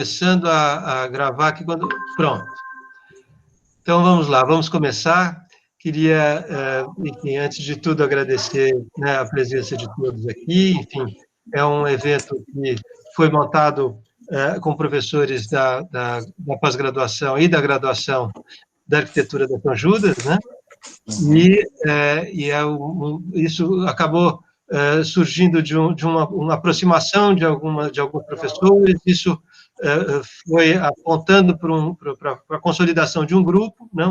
Começando a gravar aqui quando... Pronto. Então, vamos lá, vamos começar. Queria, enfim, antes de tudo, agradecer, né, a presença de todos aqui. Enfim, é um evento que foi montado com professores da pós-graduação e da graduação da arquitetura da São Judas, né? Isso acabou surgindo de uma aproximação de alguns professores. Isso foi apontando para a consolidação de um grupo, né,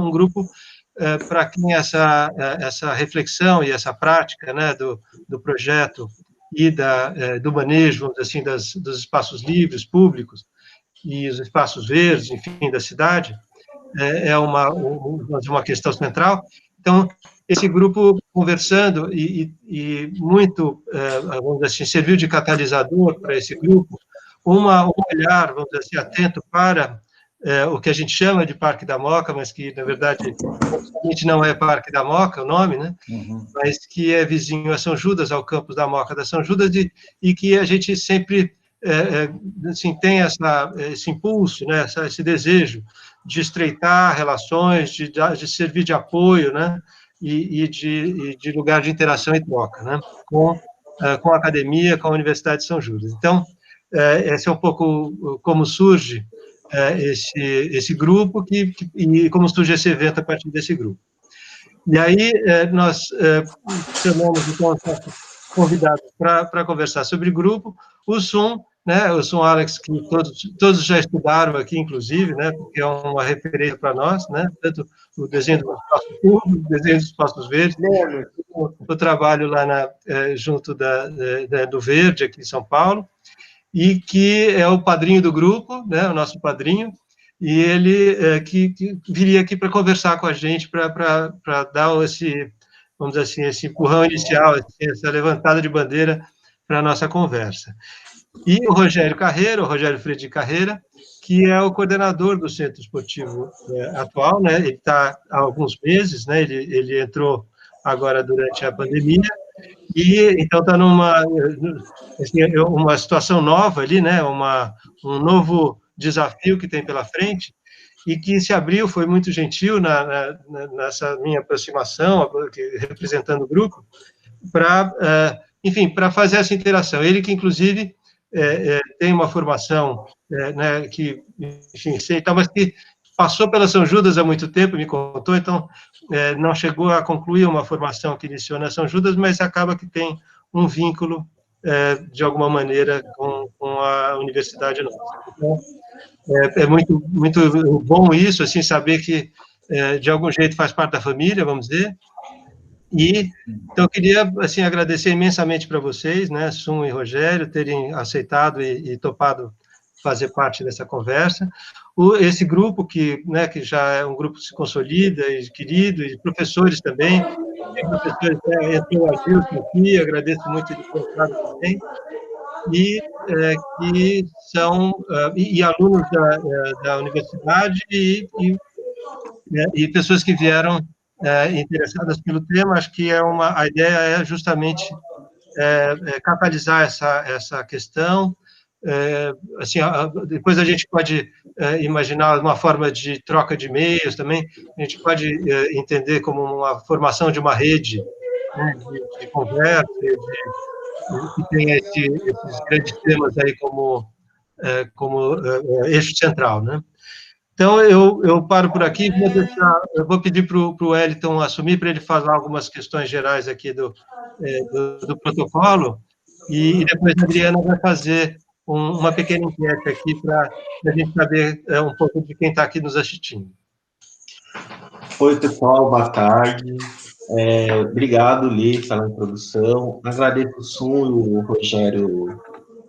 para quem essa reflexão e essa prática, né, do projeto e do manejo, vamos dizer assim, dos espaços livres, públicos, e os espaços verdes, enfim, da cidade, é uma questão central. Então, esse grupo conversando e muito, vamos dizer assim, serviu de catalisador para esse grupo, um olhar, vamos dizer assim, atento para o que a gente chama de Parque da Moca, mas que, na verdade, não é Parque da Moca o nome, né? Mas que é vizinho a São Judas, ao campus da Moca da São Judas, e que a gente sempre assim, tem esse impulso, né, esse desejo de estreitar relações, de servir de apoio, né, e de lugar de interação e troca, né, com a academia, com a Universidade de São Judas. Então, esse é um pouco como surge esse grupo e como surge esse evento a partir desse grupo. E aí, nós chamamos, então, convidados para conversar sobre grupo, o Sun, né, o Sun Alex, que todos já estudaram aqui, inclusive, né, porque é uma referência para nós, né, tanto o desenho dos espaços públicos, o desenho dos espaços verdes, o trabalho lá junto do Verde, aqui em São Paulo, e que é o padrinho do grupo, né, o nosso padrinho, e ele que viria aqui para conversar com a gente, para dar esse, vamos dizer assim, esse empurrão inicial, essa levantada de bandeira para a nossa conversa. E o Rogério Freire de Carreira, que é o coordenador do Centro Esportivo atual, né, ele está há alguns meses, né, ele entrou agora durante a pandemia, e então está numa assim, uma situação nova ali, né, um novo desafio que tem pela frente, e que se abriu, foi muito gentil nessa minha aproximação, representando o grupo, enfim, para fazer essa interação. Ele que, inclusive, tem uma formação, né, que, enfim, sei, mas que passou pela São Judas há muito tempo, me contou, então, não chegou a concluir uma formação que iniciou na São Judas, mas acaba que tem um vínculo, de alguma maneira, com a universidade nossa. Então, é muito, muito bom isso, assim, saber que, de algum jeito, faz parte da família, vamos dizer. E, então, eu queria, assim, agradecer imensamente para vocês, né, Sun e Rogério, terem aceitado e topado fazer parte dessa conversa. Esse grupo né, que já é um grupo que se consolida e querido, e professores também, tem professores, entrou o Adilson aqui, agradeço muito ele ter entrado também, e que são e alunos da universidade e pessoas que vieram interessadas pelo tema. Acho que a ideia é justamente catalisar essa questão. Assim, depois a gente pode imaginar uma forma de troca de e-mails também, a gente pode entender como uma formação de uma rede, né, de conversa, que tem esses grandes temas aí como eixo central, né? Então, eu paro por aqui, eu vou pedir para o Wellington assumir, para ele falar algumas questões gerais aqui do protocolo, e depois a Adriana vai fazer uma pequena enquete aqui para a gente saber um pouco de quem está aqui nos assistindo. Oi, pessoal, boa tarde. Obrigado, Li, pela introdução. Agradeço o Sun e o Rogério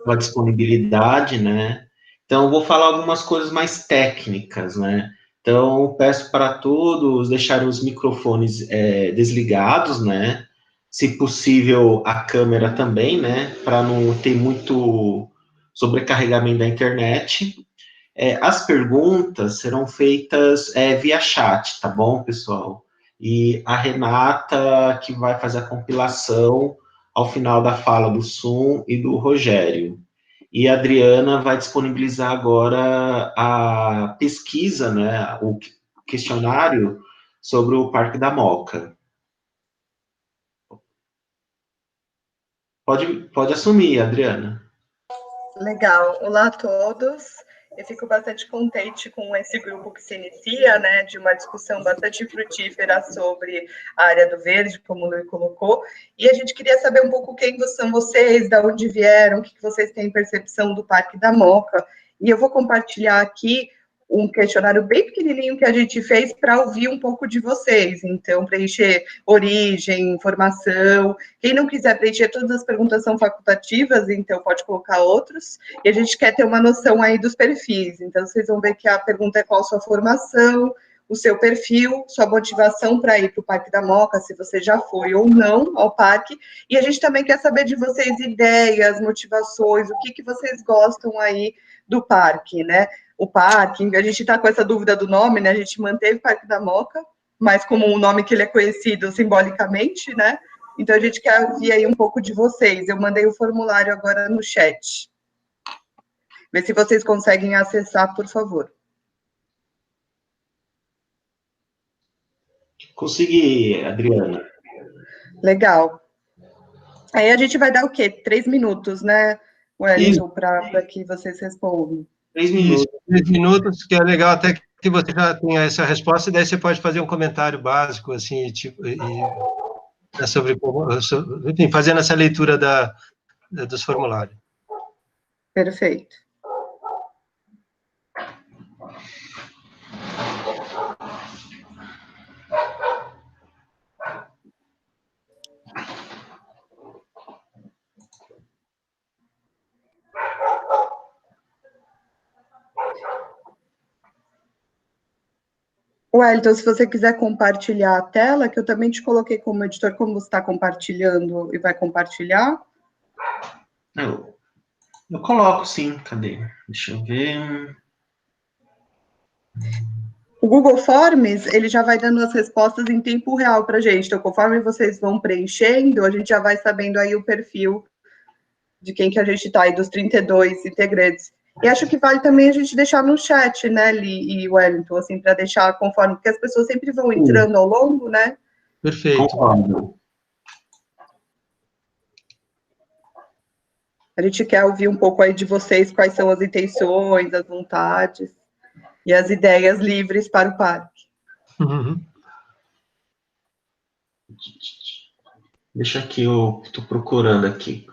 pela disponibilidade, né? Então, vou falar algumas coisas mais técnicas, né? Então, peço para todos deixarem os microfones desligados, né? Se possível, a câmera também, né? Para não ter muito sobrecarregamento da internet. As perguntas serão feitas via chat, tá bom, pessoal? E a Renata que vai fazer a compilação ao final da fala do Sun e do Rogério. e a Adriana vai disponibilizar agora a pesquisa, né, o questionário sobre o Parque da Moca. Pode assumir, Adriana. Legal. Olá a todos. Eu fico bastante contente com esse grupo que se inicia, né, de uma discussão bastante frutífera sobre a área do verde, como o Luiz colocou, e a gente queria saber um pouco quem são vocês, de onde vieram, o que vocês têm percepção do Parque da Moca, e eu vou compartilhar aqui um questionário bem pequenininho que a gente fez para ouvir um pouco de vocês, então preencher origem, informação, quem não quiser preencher todas as perguntas são facultativas, então pode colocar outros, e a gente quer ter uma noção aí dos perfis, então vocês vão ver que a pergunta é qual a sua formação, o seu perfil, sua motivação para ir para o Parque da Moca, se você já foi ou não ao parque, e a gente também quer saber de vocês ideias, motivações, o que vocês gostam aí do parque, né? O parque, a gente está com essa dúvida do nome, né? A gente manteve o Parque da Moca, mas como o nome que ele é conhecido simbolicamente, né? Então a gente quer ouvir aí um pouco de vocês. Eu mandei o formulário agora no chat. Vê se vocês conseguem acessar, por favor. Consegui, Adriana. Legal. Aí a gente vai dar o quê? 3 minutos, né, Wellington, para que vocês respondam. 3 minutos. 3 minutos, que é legal até que você já tenha essa resposta, e daí você pode fazer um comentário básico, assim, tipo, enfim, fazendo essa leitura dos formulários. Perfeito. Wellington, se você quiser compartilhar a tela, que eu também te coloquei como editor, como você está compartilhando e vai compartilhar? Eu coloco, sim. Cadê? Deixa eu ver. O Google Forms, ele já vai dando as respostas em tempo real para a gente. Então, conforme vocês vão preenchendo, a gente já vai sabendo aí o perfil de quem que a gente está aí, dos 32 integrantes. E acho que vale também a gente deixar no chat, né, Li e Wellington, assim, para deixar conforme, porque as pessoas sempre vão entrando ao longo, né? Perfeito. Concordo. A gente quer ouvir um pouco aí de vocês, quais são as intenções, as vontades e as ideias livres para o parque. Uhum. Deixa aqui, eu estou procurando aqui.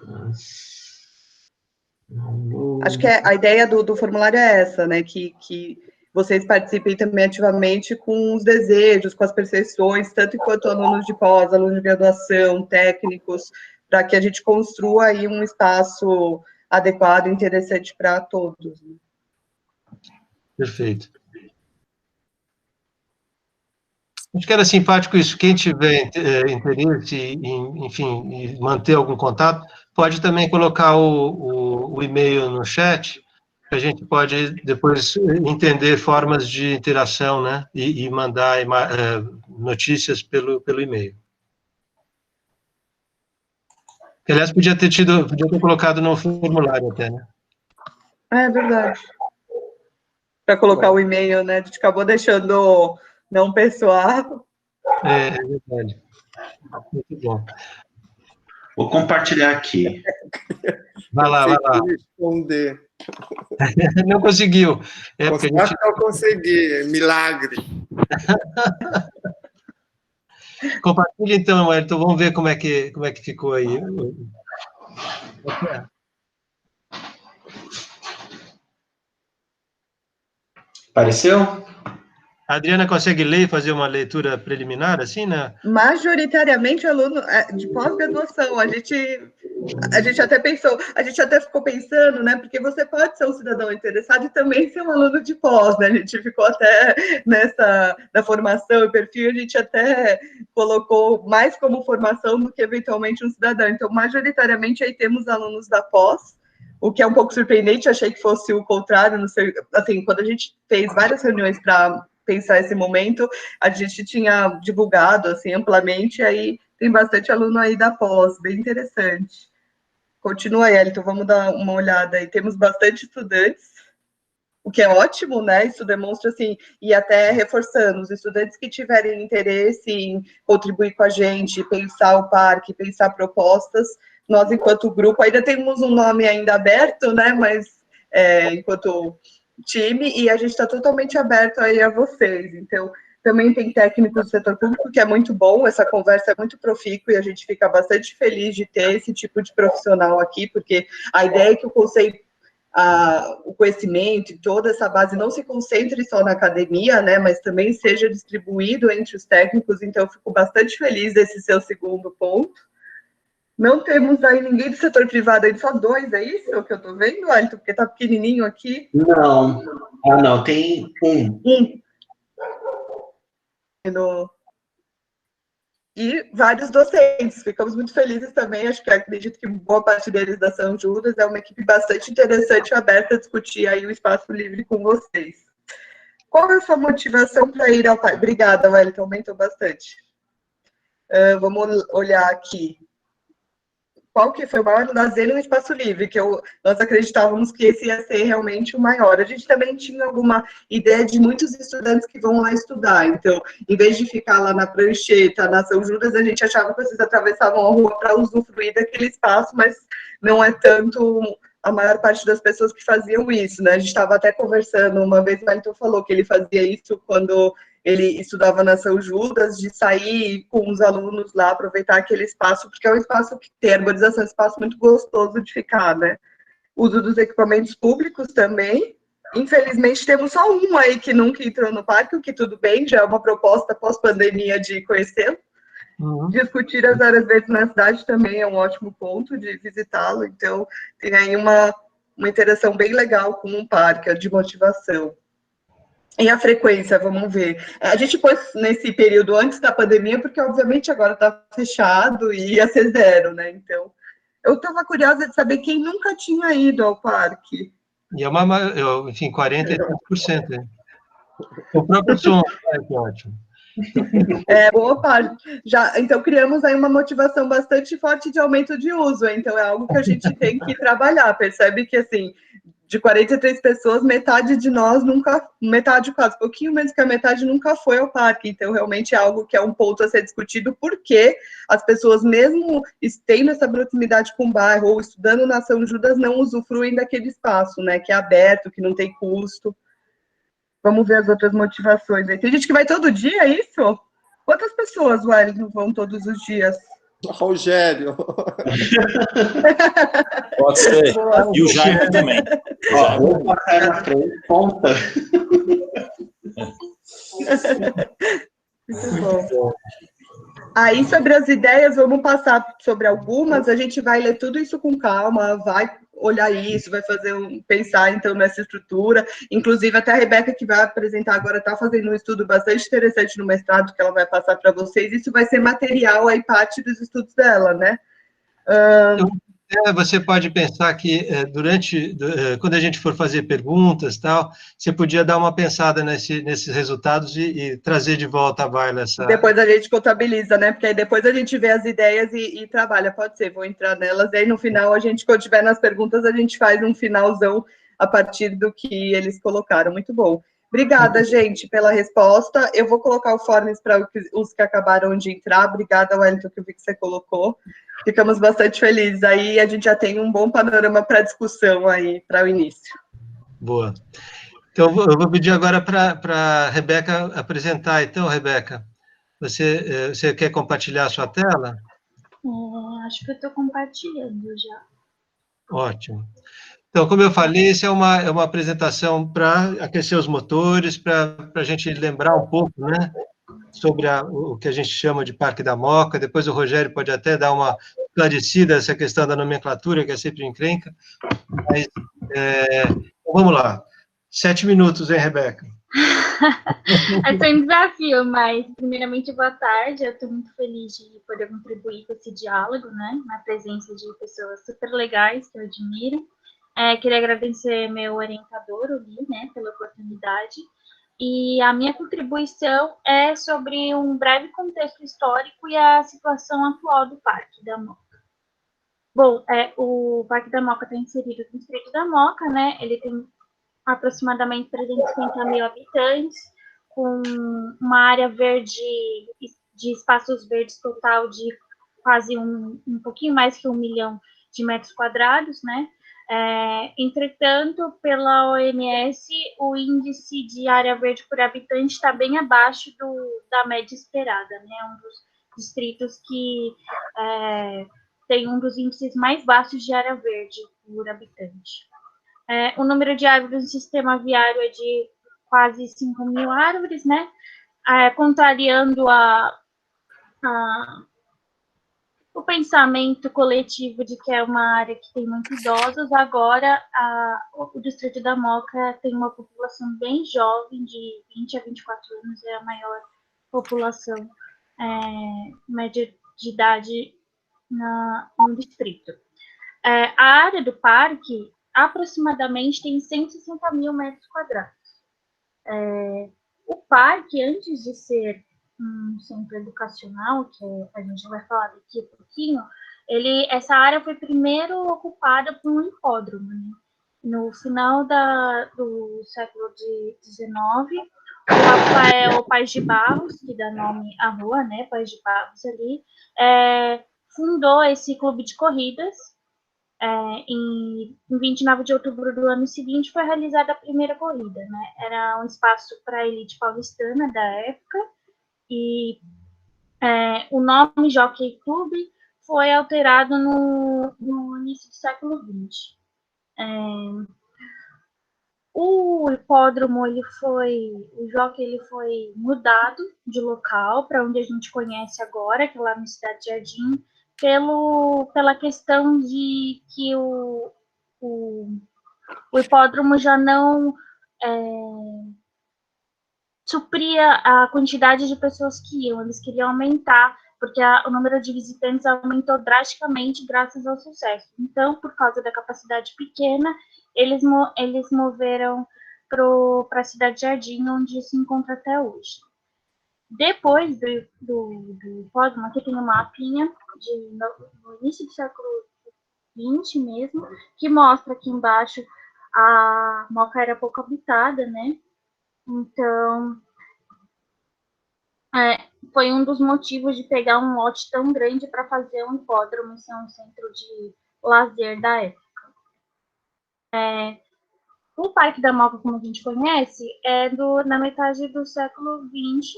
Acho que a ideia do formulário é essa, né? Que vocês participem também ativamente com os desejos, com as percepções, tanto enquanto alunos de pós, alunos de graduação, técnicos, para que a gente construa aí um espaço adequado e interessante para todos. Perfeito. Acho que era simpático isso. Quem tiver interesse em, enfim, em manter algum contato, pode também colocar o e-mail no chat, que a gente pode depois entender formas de interação, né? E mandar notícias pelo e-mail. Que, aliás, podia ter colocado no formulário até, né? É verdade. Para colocar o e-mail, né? A gente acabou deixando não pessoal. É verdade. Muito bom. Vou compartilhar aqui. Vai lá. Responder. Não conseguiu. Acho que eu consegui, milagre. Compartilha então, Wellington, vamos ver como é que ficou aí. Apareceu? A Adriana consegue ler e fazer uma leitura preliminar, assim, né? Majoritariamente aluno de pós-graduação, a gente até pensou, a gente até ficou pensando, né, porque você pode ser um cidadão interessado e também ser um aluno de pós, né, a gente ficou até nessa, da formação e perfil, a gente até colocou mais como formação do que eventualmente um cidadão, então majoritariamente aí temos alunos da pós, o que é um pouco surpreendente, achei que fosse o contrário, não sei, assim, quando a gente fez várias reuniões para pensar esse momento, a gente tinha divulgado, assim, amplamente, aí tem bastante aluno aí da pós, bem interessante. Continua aí, Elton, vamos dar uma olhada aí. Temos bastante estudantes, o que é ótimo, né? Isso demonstra, assim, e até reforçando, os estudantes que tiverem interesse em contribuir com a gente, pensar o parque, pensar propostas, nós, enquanto grupo, ainda temos um nome ainda aberto, né? Mas enquanto time, e a gente está totalmente aberto aí a vocês. Então, também tem técnicos do setor público, que é muito bom, essa conversa é muito profícua e a gente fica bastante feliz de ter esse tipo de profissional aqui, porque a ideia é que o conselho, o conhecimento e toda essa base não se concentre só na academia, né, mas também seja distribuído entre os técnicos, então eu fico bastante feliz desse seu segundo ponto. Não temos aí ninguém do setor privado, aí só 2, é isso que eu estou vendo, Elton? Porque está pequenininho aqui. Não, não, tem um. E vários docentes, ficamos muito felizes também, acho que acredito que boa parte deles da São Judas é uma equipe bastante interessante e aberta a discutir aí o espaço livre com vocês. Qual é a sua motivação para ir ao parque? Obrigada, Wellington, aumentou bastante. Vamos olhar aqui. Qual que foi o maior lazer no espaço livre, que nós acreditávamos que esse ia ser realmente o maior. A gente também tinha alguma ideia de muitos estudantes que vão lá estudar, então, em vez de ficar lá na prancheta, na São Judas, a gente achava que vocês atravessavam a rua para usufruir daquele espaço, mas não é tanto a maior parte das pessoas que faziam isso, né? A gente estava até conversando, uma vez o Wellington falou que ele fazia isso quando ele estudava na São Judas, de sair com os alunos lá, aproveitar aquele espaço, porque é um espaço que tem arborização, é um espaço muito gostoso de ficar, né? Uso dos equipamentos públicos também. Infelizmente, temos só um aí que nunca entrou no parque, o que tudo bem, já é uma proposta pós-pandemia de conhecê-lo. Discutir as áreas verdes na cidade também é um ótimo ponto de visitá-lo, então tem aí uma interação bem legal com um parque, de motivação. E a frequência, vamos ver. A gente pôs nesse período antes da pandemia, porque obviamente agora está fechado e ia ser 0, né? Então, eu estava curiosa de saber quem nunca tinha ido ao parque. E enfim, 43%. Né? O próprio som é ótimo. Boa parte. Então, criamos aí uma motivação bastante forte de aumento de uso. Então, é algo que a gente tem que trabalhar. Percebe que, assim, de 43 pessoas, metade de nós nunca, metade quase, pouquinho menos que a metade nunca foi ao parque. Então, realmente é algo que é um ponto a ser discutido, porque as pessoas, mesmo tendo essa proximidade com o bairro ou estudando na São Judas, não usufruem daquele espaço, né? Que é aberto, que não tem custo. Vamos ver as outras motivações. Tem gente que vai todo dia, é isso? Quantas pessoas, Wellington, vão todos os dias? Rogério. Pode ser. Boa. E o Jaime também. Vou passar na frente, ponta. Muito bom. Aí, sobre as ideias, vamos passar sobre algumas, a gente vai ler tudo isso com calma, vai olhar isso, vai pensar, então, nessa estrutura, inclusive até a Rebeca, que vai apresentar agora, está fazendo um estudo bastante interessante no mestrado, que ela vai passar para vocês, isso vai ser material aí, parte dos estudos dela, né? Você pode pensar que quando a gente for fazer perguntas, tal, você podia dar uma pensada nesses resultados e trazer de volta à baila essa... Depois a gente contabiliza, né? Porque aí depois a gente vê as ideias e trabalha. Pode ser, vou entrar nelas. E aí no final, quando tiver nas perguntas, a gente faz um finalzão a partir do que eles colocaram. Muito bom. Obrigada, gente, pela resposta. Eu vou colocar o forms para os que acabaram de entrar. Obrigada, Wellington, que eu vi que você colocou. Ficamos bastante felizes. Aí a gente já tem um bom panorama para discussão aí, para o início. Boa. Então, eu vou pedir agora para a Rebeca apresentar. Então, Rebeca, você quer compartilhar a sua tela? Acho que eu estou compartilhando já. Ótimo. Então, como eu falei, essa é uma apresentação para aquecer os motores, para a gente lembrar um pouco, né, sobre o que a gente chama de Parque da Moca. Depois o Rogério pode até dar uma esclarecida essa questão da nomenclatura, que é sempre encrenca. Mas, vamos lá. 7 minutos, hein, Rebeca? Esse é um desafio, mas, primeiramente, boa tarde. Eu estou muito feliz de poder contribuir com esse diálogo, né, na presença de pessoas super legais que eu admiro. Queria agradecer meu orientador, o Li, né, pela oportunidade. E a minha contribuição é sobre um breve contexto histórico e a situação atual do Parque da Moca. Bom, o Parque da Moca está inserido no Distrito da Moca, né? Ele tem aproximadamente 350 mil habitantes, com uma área verde, de espaços verdes total de quase um pouquinho mais que 1 milhão de metros quadrados, né? Entretanto, pela OMS, o índice de área verde por habitante está bem abaixo da média esperada, né? Um dos distritos que tem um dos índices mais baixos de área verde por habitante. O número de árvores no sistema viário é de quase 5 mil árvores, né? Contrariando o pensamento coletivo de que é uma área que tem muitos idosos, agora o Distrito da Moca tem uma população bem jovem, de 20 a 24 anos, é a maior população média de idade no distrito. A área do parque aproximadamente tem 160 mil metros quadrados. O parque, antes de ser um centro educacional, que a gente vai falar daqui a pouquinho, essa área foi primeiro ocupada por um hipódromo, né? No final do século XIX, o Rafael Paes de Barros, que dá nome à rua, né, Paes de Barros ali, fundou esse clube de corridas. Em 29 de outubro do ano seguinte foi realizada a primeira corrida, né? Era um espaço para a elite paulistana da época, e o nome Jockey Club foi alterado no início do século XX. O hipódromo, o jockey foi mudado de local para onde a gente conhece agora, que é lá no Cidade Jardim, pela questão de que o hipódromo já não supria a quantidade de pessoas que iam, eles queriam aumentar, porque o número de visitantes aumentou drasticamente graças ao sucesso. Então, por causa da capacidade pequena, eles moveram para a Cidade Jardim, onde se encontra até hoje. Depois do hipódromo, aqui tem uma mapinha no início do século XX mesmo, que mostra aqui embaixo a Moca era pouco habitada, né? Então, foi um dos motivos de pegar um lote tão grande para fazer um hipódromo e ser um centro de lazer da época. O Parque da Moca, como a gente conhece, é na metade do século XX.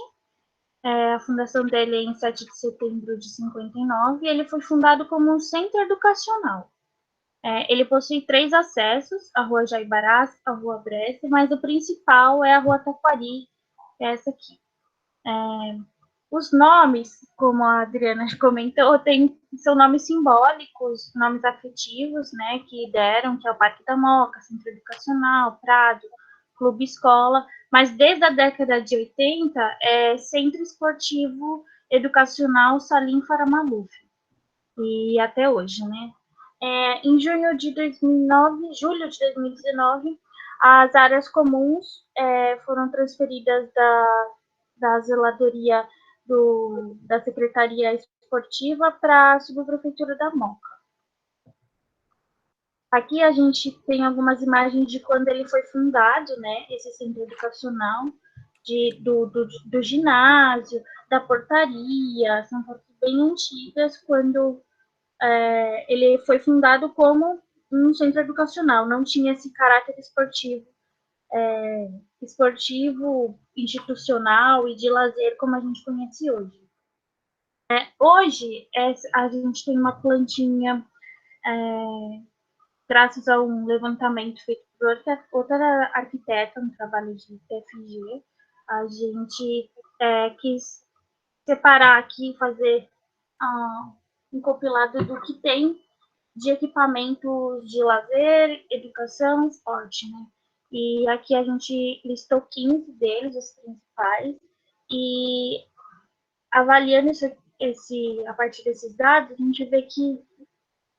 A fundação dele é em 7 de setembro de 59, e ele foi fundado como um centro educacional. Ele possui 3 acessos, a Rua Jaibarás, a Rua Bresse, mas o principal é a Rua Taquari, que é essa aqui. Os nomes, como a Adriana comentou, são nomes simbólicos, nomes afetivos, né, que deram, que é o Parque da Moca, Centro Educacional, Prado, Clube Escola, mas desde a década de 80 é Centro Esportivo Educacional Salim Faramaluf, e até hoje, né. Em julho de 2019, as áreas comuns foram transferidas da zeladoria da Secretaria Esportiva para a Subprefeitura da Moca. Aqui a gente tem algumas imagens de quando ele foi fundado, né, esse centro educacional, do ginásio, da portaria, são fotos bem antigas, quando ele foi fundado como um centro educacional, não tinha esse caráter esportivo, institucional e de lazer como a gente conhece hoje. Hoje, a gente tem uma plantinha, graças a um levantamento feito por outra arquiteta, no trabalho de TFG, a gente quis separar aqui, fazer um compilado do que tem de equipamentos de lazer, educação e esporte, né? E aqui a gente listou 15 deles, os principais, e avaliando a partir desses dados, a gente vê que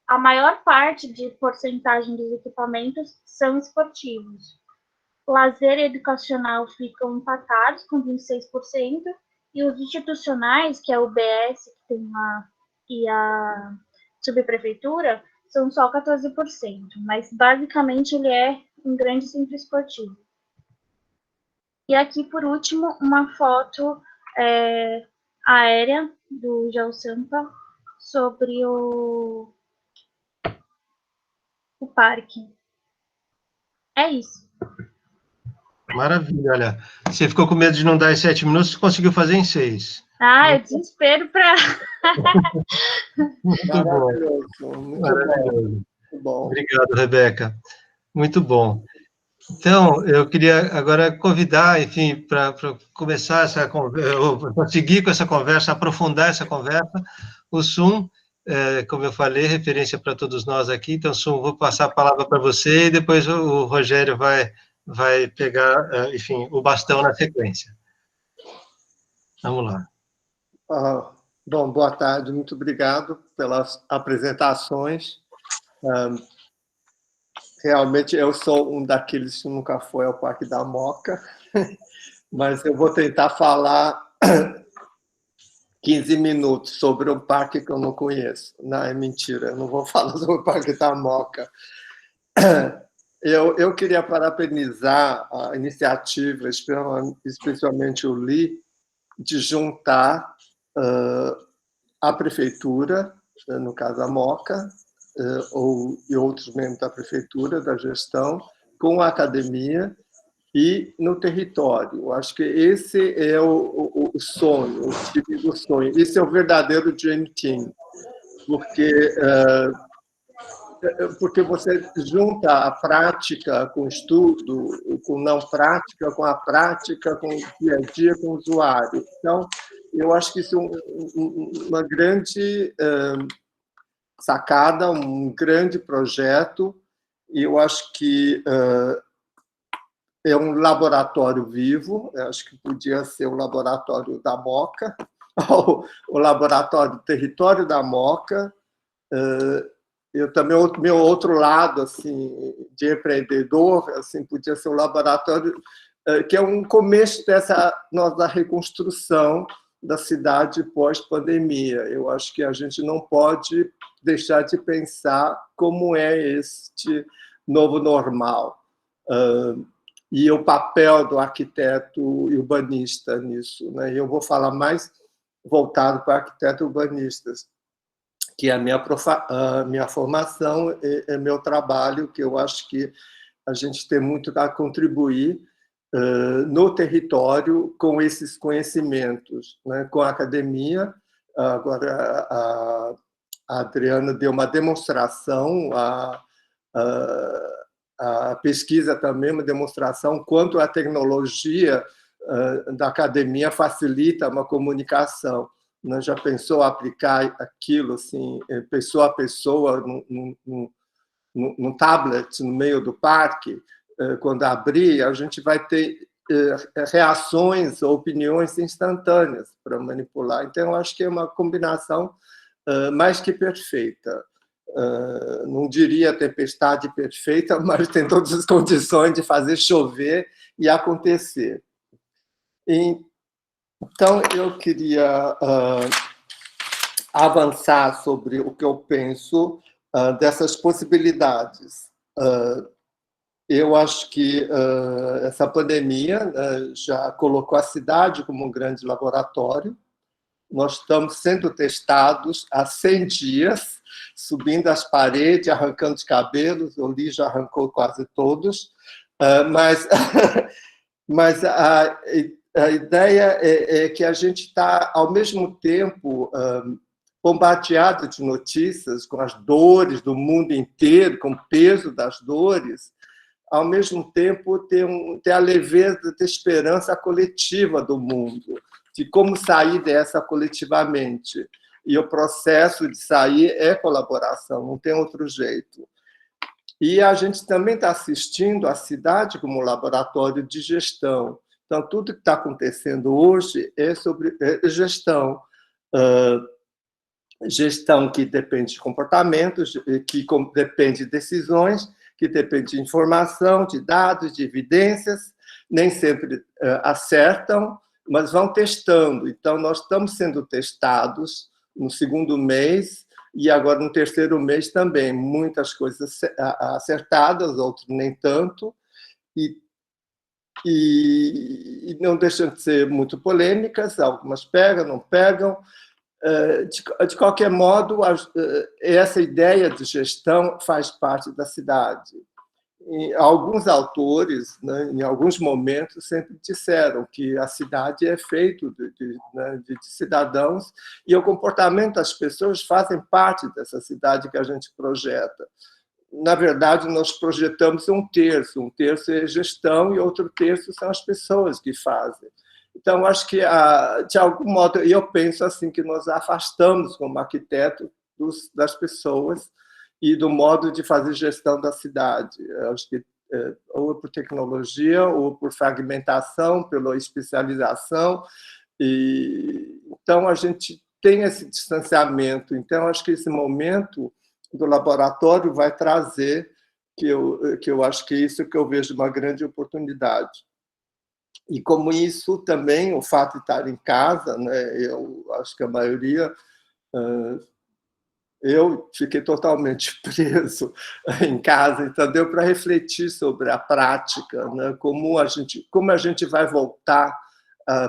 a maior parte de porcentagem dos equipamentos são esportivos. Lazer e educacional ficam empatados com 26%, e os institucionais, que é o BS, que tem subprefeitura, são só 14%, mas basicamente ele é um grande centro esportivo. E aqui, por último, uma foto aérea do Geo Sampa sobre o parque. É isso. Maravilha, olha. Você ficou com medo de não dar em 7 minutos, você conseguiu fazer em 6. Ah, eu desespero para... Muito Maravilhoso, bom. muito Maravilhoso. Muito bom. Obrigado, Rebeca. Muito bom. Então, eu queria agora convidar, enfim, para começar essa conversa, para seguir com essa conversa, aprofundar essa conversa, o Sun, como eu falei, referência para todos nós aqui. Então, Sun, vou passar a palavra para você e depois o Rogério vai pegar, enfim, o bastão na sequência. Vamos lá. Bom, boa tarde, muito obrigado pelas apresentações. Realmente, eu sou um daqueles que nunca foi ao Parque da Moca, mas eu vou tentar falar 15 minutos sobre um parque que eu não conheço. Não, é mentira, eu não vou falar sobre o Parque da Moca. Eu queria parabenizar a iniciativa, especialmente o Li, de juntar a prefeitura, no caso a Moca, e outros membros da prefeitura, da gestão, com a academia e no território. Eu acho que esse é o sonho, o tipo do sonho. Esse é o verdadeiro Dream Team, porque você junta a prática com o estudo, com não prática, com a prática, com o dia a dia, com o usuário. Então, eu acho que isso é uma grande sacada, um grande projeto, e eu acho que é um laboratório vivo, eu acho que podia ser o laboratório da Moca, ou o laboratório do território da Moca. Eu também, meu outro lado assim, de empreendedor, assim, podia ser um laboratório que é um começo dessa nossa reconstrução da cidade pós-pandemia. Eu acho que a gente não pode deixar de pensar como é este novo normal. E o papel do arquiteto urbanista nisso, né? Eu vou falar mais voltado para arquitetos urbanistas, que é a minha formação, é meu trabalho, que eu acho que a gente tem muito a contribuir no território com esses conhecimentos, né? Com a academia. Agora, a Adriana deu uma demonstração, a pesquisa também, uma demonstração quanto a tecnologia da academia facilita uma comunicação. Já pensou aplicar aquilo assim, pessoa a pessoa, num tablet no meio do parque? Quando abrir, a gente vai ter reações ou opiniões instantâneas para manipular. Então, eu acho que é uma combinação mais que perfeita. Não diria tempestade perfeita, mas tem todas as condições de fazer chover e acontecer. Então, eu queria avançar sobre o que eu penso dessas possibilidades. Eu acho que essa pandemia já colocou a cidade como um grande laboratório. Nós estamos sendo testados há 100 dias, subindo as paredes, arrancando os cabelos. O Li já arrancou quase todos, mas a ideia é que a gente está, ao mesmo tempo, bombardeado de notícias com as dores do mundo inteiro, com o peso das dores, ao mesmo tempo ter a leveza da esperança coletiva do mundo, de como sair dessa coletivamente. E o processo de sair é colaboração, não tem outro jeito. E a gente também está assistindo a cidade como laboratório de gestão. Então, tudo que está acontecendo hoje é sobre gestão. Gestão que depende de comportamentos, que depende de decisões, que depende de informação, de dados, de evidências. Nem sempre acertam, mas vão testando. Então, nós estamos sendo testados no segundo mês e agora no terceiro mês também, muitas coisas acertadas, outras nem tanto, e não deixam de ser muito polêmicas, algumas pegam, não pegam. De qualquer modo, essa ideia de gestão faz parte da cidade. E alguns autores, né, em alguns momentos, sempre disseram que a cidade é feita de cidadãos e o comportamento das pessoas fazem parte dessa cidade que a gente projeta. Na verdade, nós projetamos um terço é gestão e outro terço são as pessoas que fazem. Então, acho que, de algum modo, eu penso assim que nós afastamos como arquiteto das pessoas e do modo de fazer gestão da cidade. Eu acho que ou por tecnologia, ou por fragmentação, pela especialização. Então, a gente tem esse distanciamento. Então, acho que esse momento do laboratório vai trazer, que eu acho que isso que eu vejo uma grande oportunidade. E como isso também, o fato de estar em casa, né, eu acho que a maioria, eu fiquei totalmente preso em casa, então deu para refletir sobre a prática, né, como a gente vai voltar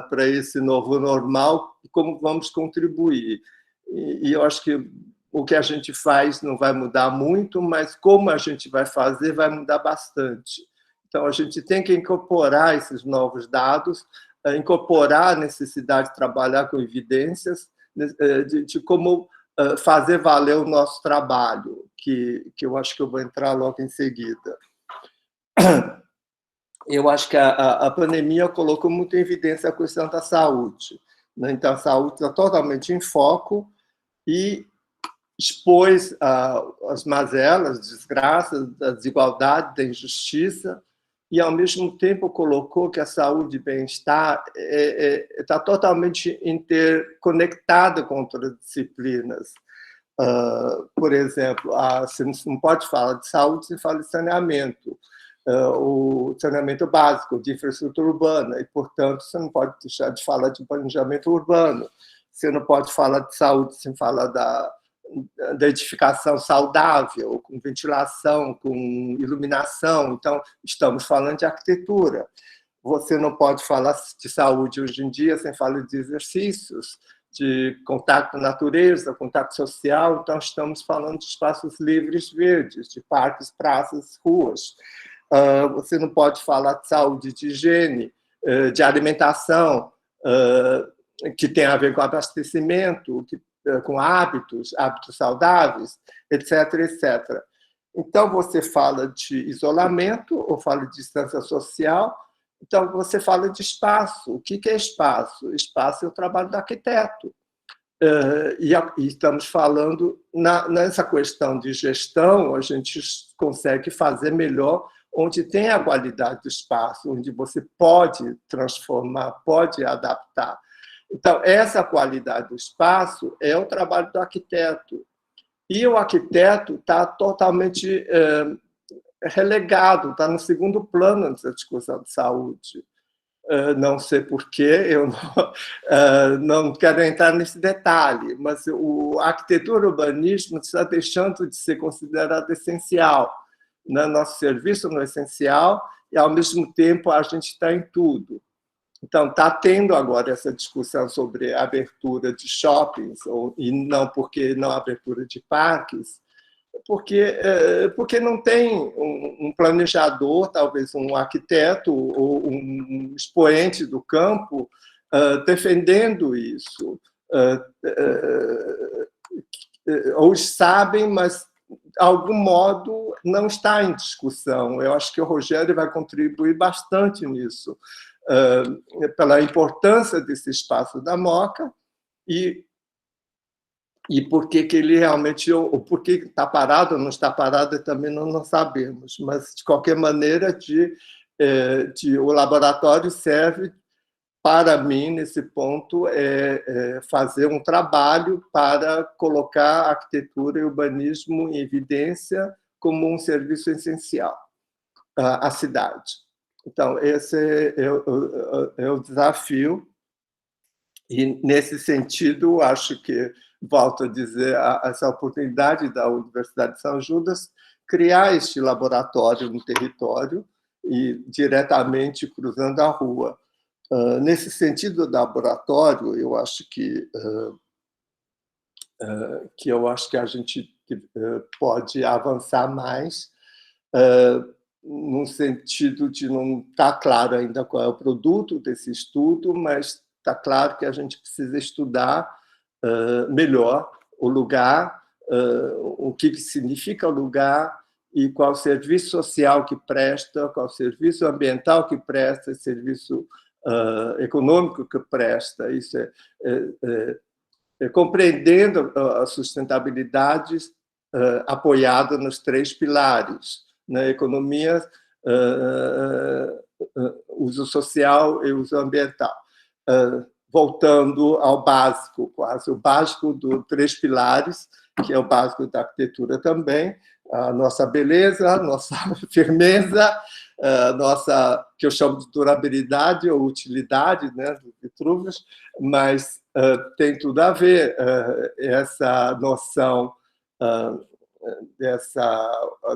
para esse novo normal e como vamos contribuir. E eu acho que o que a gente faz não vai mudar muito, mas como a gente vai fazer vai mudar bastante. Então, a gente tem que incorporar esses novos dados, incorporar a necessidade de trabalhar com evidências, de como fazer valer o nosso trabalho, que eu acho que eu vou entrar logo em seguida. Eu acho que a pandemia colocou muito em evidência a questão da saúde, né? Então, a saúde está totalmente em foco e expôs as mazelas, desgraças, da desigualdade, da injustiça, e, ao mesmo tempo, colocou que a saúde e bem-estar está totalmente interconectada com outras disciplinas. Por exemplo, você não pode falar de saúde sem falar de saneamento, o saneamento básico, de infraestrutura urbana, e, portanto, você não pode deixar de falar de planejamento urbano, você não pode falar de saúde sem falar da edificação saudável, com ventilação, com iluminação. Então, estamos falando de arquitetura. Você não pode falar de saúde hoje em dia sem falar de exercícios, de contato com a natureza, contato social. Então, estamos falando de espaços livres verdes, de parques, praças, ruas. Você não pode falar de saúde, de higiene, de alimentação, que tem a ver com abastecimento, com hábitos saudáveis, etc., etc. Então, você fala de isolamento ou fala de distância social, então você fala de espaço. O que é espaço? Espaço é o trabalho do arquiteto. E estamos falando, nessa questão de gestão, a gente consegue fazer melhor onde tem a qualidade do espaço, onde você pode transformar, pode adaptar. Então, essa qualidade do espaço é o trabalho do arquiteto. E o arquiteto está totalmente relegado, está no segundo plano dessa discussão de saúde. Não sei porquê, eu não quero entrar nesse detalhe, mas a arquitetura e o urbanismo está deixando de ser considerado essencial. Nosso serviço não é essencial e, ao mesmo tempo, a gente está em tudo. Então, está tendo agora essa discussão sobre a abertura de shoppings, e não porque não a abertura de parques, porque não tem um planejador, talvez um arquiteto ou um expoente do campo defendendo isso. Ou sabem, mas, de algum modo, não está em discussão. Eu acho que o Rogério vai contribuir bastante nisso, pela importância desse espaço da MOCA e por que ele realmente, ou por que está parado ou não está parado, também não sabemos, mas, de qualquer maneira, o laboratório serve, para mim, nesse ponto, fazer um trabalho para colocar a arquitetura e o urbanismo em evidência como um serviço essencial à cidade. Então, esse é o desafio, e, nesse sentido, acho que volto a dizer, essa oportunidade da Universidade de São Judas criar este laboratório no território e diretamente cruzando a rua. Nesse sentido do laboratório, eu acho que a gente pode avançar mais, no sentido de não estar claro ainda qual é o produto desse estudo, mas está claro que a gente precisa estudar melhor o lugar, o que significa o lugar e qual serviço social que presta, qual serviço ambiental que presta, serviço econômico que presta. Isso compreendendo a sustentabilidade apoiada nos 3 pilares, na economia, uso social e uso ambiental. Voltando ao básico, quase o básico dos 3 pilares, que é o básico da arquitetura também, a nossa beleza, a nossa firmeza, nossa, que eu chamo de durabilidade ou utilidade, né, dos Vitruvius, mas tem tudo a ver essa noção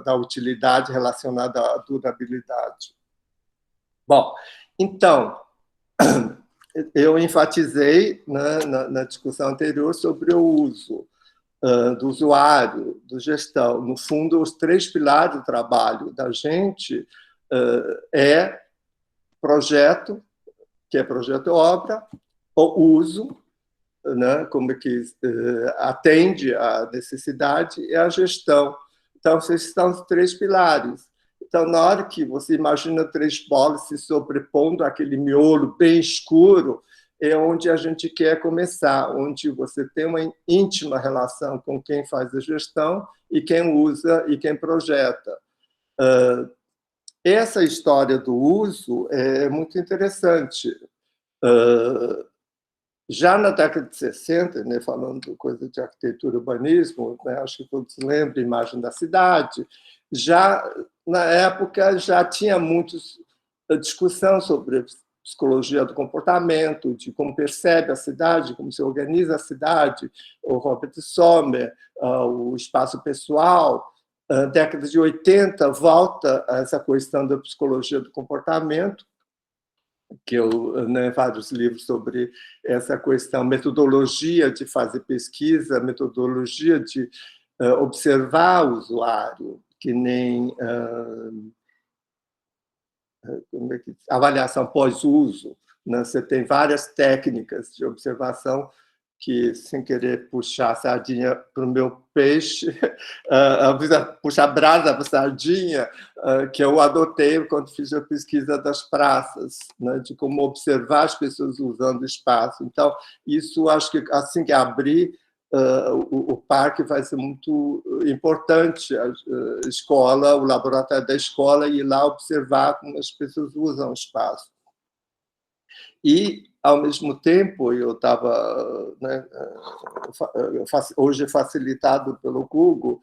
da utilidade relacionada à durabilidade. Bom, então, eu enfatizei, né, na discussão anterior sobre o uso do usuário, do gestão. No fundo, os 3 pilares do trabalho da gente é projeto, que é projeto-obra, o uso, né, como que atende à necessidade, e a gestão. Então, esses são os 3 pilares. Então, na hora que você imagina 3 bolas se sobrepondo àquele miolo bem escuro, é onde a gente quer começar, onde você tem uma íntima relação com quem faz a gestão e quem usa e quem projeta. Essa história do uso é muito interessante. Já na década de 60, né, falando coisa de arquitetura e urbanismo, né, acho que todos lembram a imagem da cidade, já na época já tinha muita discussão sobre psicologia do comportamento, de como percebe a cidade, como se organiza a cidade, o Robert Sommer, o espaço pessoal. Década de 80 volta a essa questão da psicologia do comportamento, que eu, né, vários livros sobre essa questão, metodologia de fazer pesquisa, metodologia de observar o usuário, que nem avaliação pós-uso, né? Você tem várias técnicas de observação que, sem querer puxar a sardinha para o meu peixe, puxar brasa para a sardinha, que eu adotei quando fiz a pesquisa das praças, né, de como observar as pessoas usando o espaço. Então, isso acho que assim que abrir, o parque vai ser muito importante, a escola, o laboratório da escola, ir lá observar como as pessoas usam o espaço. E, ao mesmo tempo, eu estava, né, hoje facilitado pelo Google,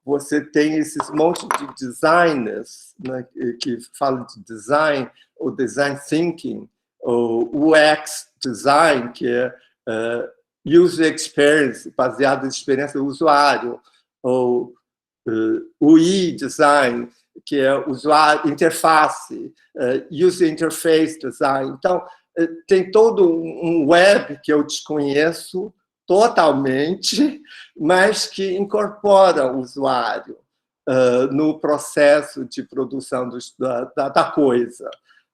você tem esses montes de designers, né, que falam de design, ou design thinking, ou UX design, que é user experience, baseado na experiência do usuário, ou UI design, que é usuário, interface, user interface design. Então, tem todo um web que eu desconheço totalmente, mas que incorpora o usuário no processo de produção da coisa,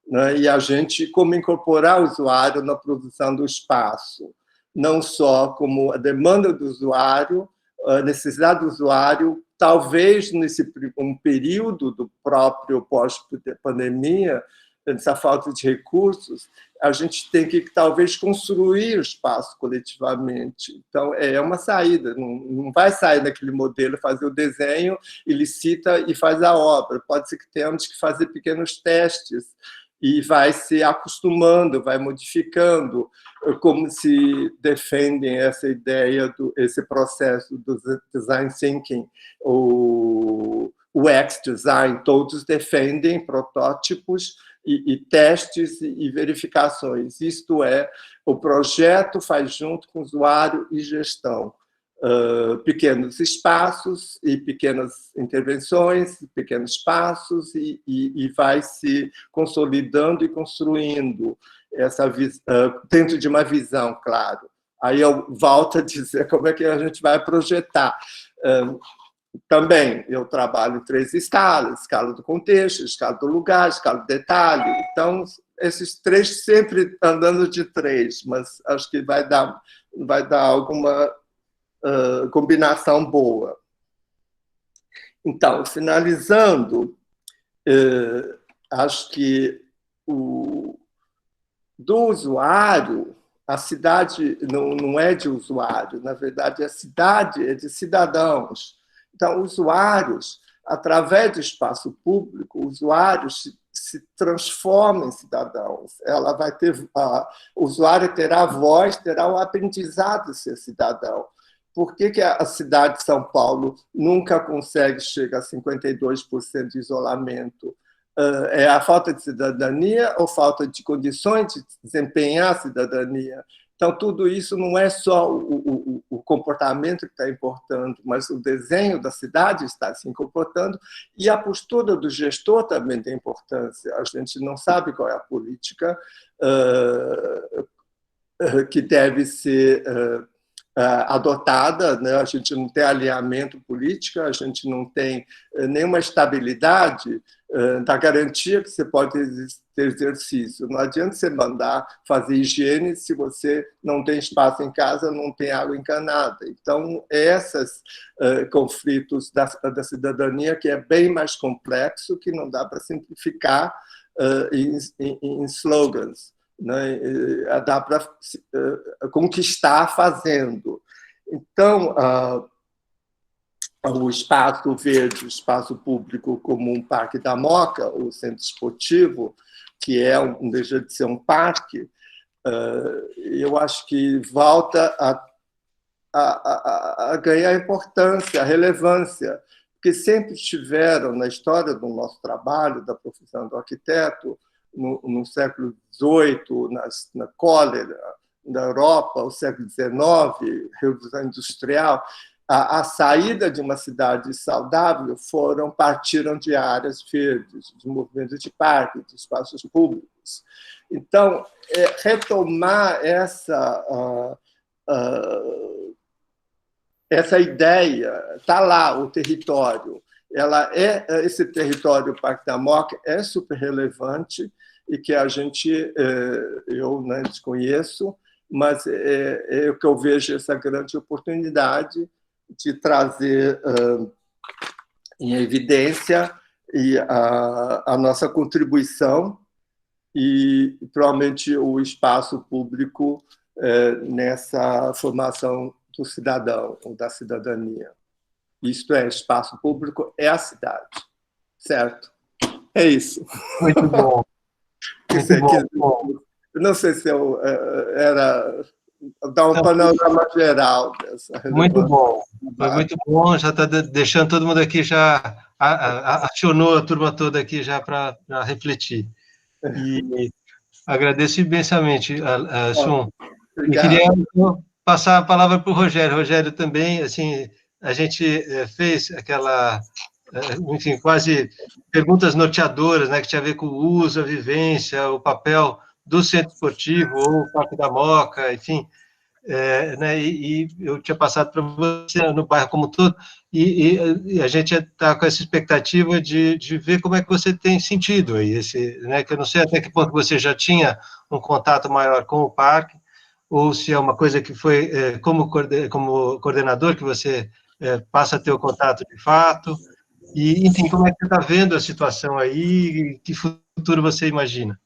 né? E a gente, como incorporar o usuário na produção do espaço, não só como a demanda do usuário, a necessidade do usuário, talvez nesse um período do próprio pós-pandemia, essa falta de recursos, a gente tem que talvez construir o espaço coletivamente. Então, é uma saída, não vai sair daquele modelo, fazer o desenho, ele cita e faz a obra. Pode ser que tenhamos que fazer pequenos testes e vai se acostumando, vai modificando, como se defendem essa ideia, esse processo do design thinking, o UX design, todos defendem protótipos e testes e verificações. Isto é, o projeto faz junto com o usuário e gestão. pequenos espaços e pequenas intervenções, pequenos passos, e vai se consolidando e construindo dentro de uma visão, claro. Aí eu volto a dizer como é que a gente vai projetar. Também eu trabalho em 3 escalas: escala do contexto, escala do lugar, escala do detalhe. Então, esses 3 sempre andando de 3, mas acho que vai dar alguma combinação boa. Então, finalizando, acho que do usuário, a cidade não é de usuário, na verdade, a cidade é de cidadãos. Então, usuários, através do espaço público, usuários se transformam em cidadãos. O usuário terá voz, terá o aprendizado de ser cidadão. Por que a cidade de São Paulo nunca consegue chegar a 52% de isolamento? É a falta de cidadania ou falta de condições de desempenhar a cidadania? Então, tudo isso não é só o comportamento que está importando, mas o desenho da cidade está se comportando, e a postura do gestor também tem importância. A gente não sabe qual é a política que deve ser adotada, né? A gente não tem alinhamento político, a gente não tem nenhuma estabilidade da garantia que você pode ter exercício. Não adianta você mandar fazer higiene se você não tem espaço em casa, não tem água encanada. Então, esses conflitos da cidadania, que é bem mais complexo, que não dá para simplificar em slogans, né? Dá para conquistar fazendo. Então, o espaço verde, o espaço público, como um Parque da Moca, o centro esportivo, que não deixa de ser um parque, eu acho que volta a ganhar importância, a relevância, porque sempre estiveram na história do nosso trabalho, da profissão do arquiteto, no século XVIII, na cólera da Europa, o século XIX, Revolução Industrial, a saída de uma cidade saudável partiram de áreas verdes, de movimentos de parques, de espaços públicos. Então, retomar essa ideia, está lá o território, esse território, o Parque da Moca, é super relevante e que eu desconheço, mas é o que eu vejo essa grande oportunidade de trazer em evidência a nossa contribuição e, provavelmente, o espaço público nessa formação do cidadão, ou da cidadania. Isto é, espaço público é a cidade, certo? É isso. Muito bom. Muito bom. Eu não sei se era dar um panorama geral dessa relevância. Muito bom. Foi muito bom, já está deixando todo mundo aqui, já acionou a turma toda aqui já para refletir. E agradeço imensamente, Sun. E queria passar a palavra para o Rogério. Rogério também, assim, a gente fez aquela, enfim, quase perguntas norteadoras, né, que tinha a ver com o uso, a vivência, o papel do centro esportivo, ou o Parque da Moca, enfim, né, e eu tinha passado para você no bairro como um todo, e a gente está com essa expectativa de ver como é que você tem sentido aí, né, que eu não sei até que ponto você já tinha um contato maior com o parque, ou se é uma coisa que foi como coordenador que você passa a ter o contato de fato, e, enfim, como é que você está vendo a situação aí, que futuro você imagina?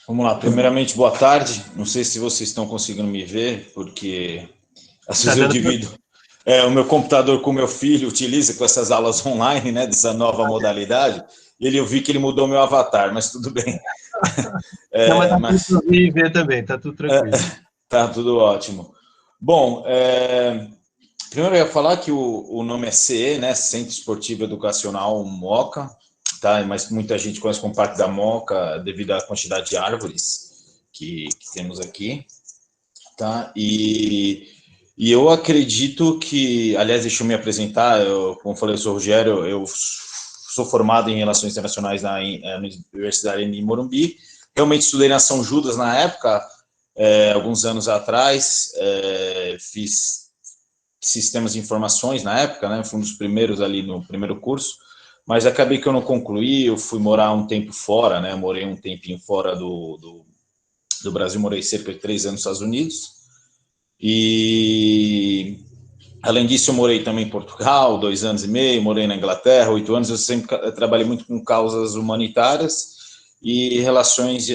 Vamos lá, primeiramente, boa tarde, não sei se vocês estão conseguindo me ver, porque às vezes eu divido o meu computador com o meu filho, utiliza com essas aulas online, né, dessa nova modalidade, e eu vi que ele mudou meu avatar, mas tudo bem. Não, mas tudo ver também, está tudo tranquilo. Tá tudo ótimo. Bom, primeiro eu ia falar que o nome é CE, né, Centro Esportivo Educacional Moca, tá? Mas muita gente conhece como Parque da Moca devido à quantidade de árvores que temos aqui, tá? E E eu acredito que, aliás, deixa eu me apresentar, como eu falei, eu sou o Rogério, eu sou formado em Relações Internacionais na Universidade de Morumbi, realmente estudei na São Judas na época, alguns anos atrás, fiz sistemas de informações na época, né, fui um dos primeiros ali no primeiro curso, mas acabei que eu não concluí, eu fui morar um tempo fora, né, morei um tempinho fora do Brasil, morei cerca de 3 anos nos Estados Unidos, e além disso eu morei também em Portugal, 2 anos e meio, morei na Inglaterra, 8 anos, eu sempre trabalhei muito com causas humanitárias e relações,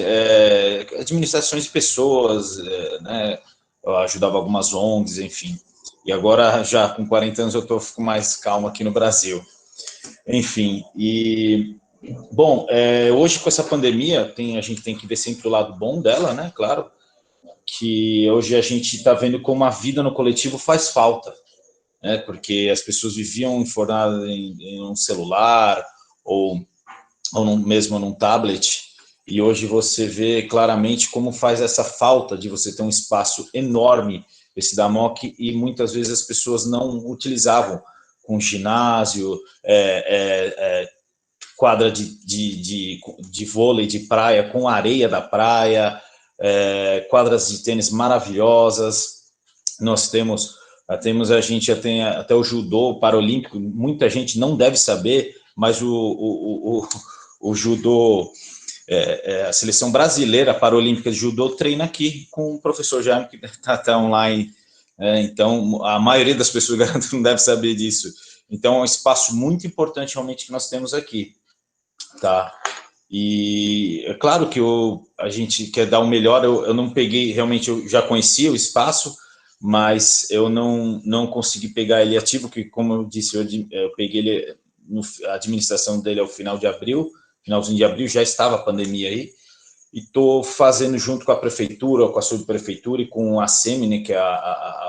administrações de pessoas, né, eu ajudava algumas ONGs, enfim, e agora já com 40 anos eu estou mais calmo aqui no Brasil, enfim, e bom, hoje com essa pandemia, a gente tem que ver sempre o lado bom dela, né, claro, que hoje a gente está vendo como a vida no coletivo faz falta, né, porque as pessoas viviam informadas em um celular ou mesmo num tablet, e hoje você vê claramente como faz essa falta de você ter um espaço enorme, esse da MOC, e muitas vezes as pessoas não utilizavam com ginásio, quadra de vôlei de praia com areia da praia, quadras de tênis maravilhosas. Nós temos a gente já tem até o judô paralímpico, muita gente não deve saber, mas o judô, a seleção brasileira paralímpica de judô treina aqui com o professor Jaime, que está online, então a maioria das pessoas não deve saber disso. Então é um espaço muito importante realmente que nós temos aqui, tá? E é claro que a gente quer dar o melhor, eu não peguei, realmente eu já conhecia o espaço, mas eu não consegui pegar ele ativo, que como eu disse, eu peguei ele, a administração dele ao final de abril, finalzinho de abril, já estava a pandemia aí, e estou fazendo junto com a prefeitura, com a subprefeitura e com a SEMI, que é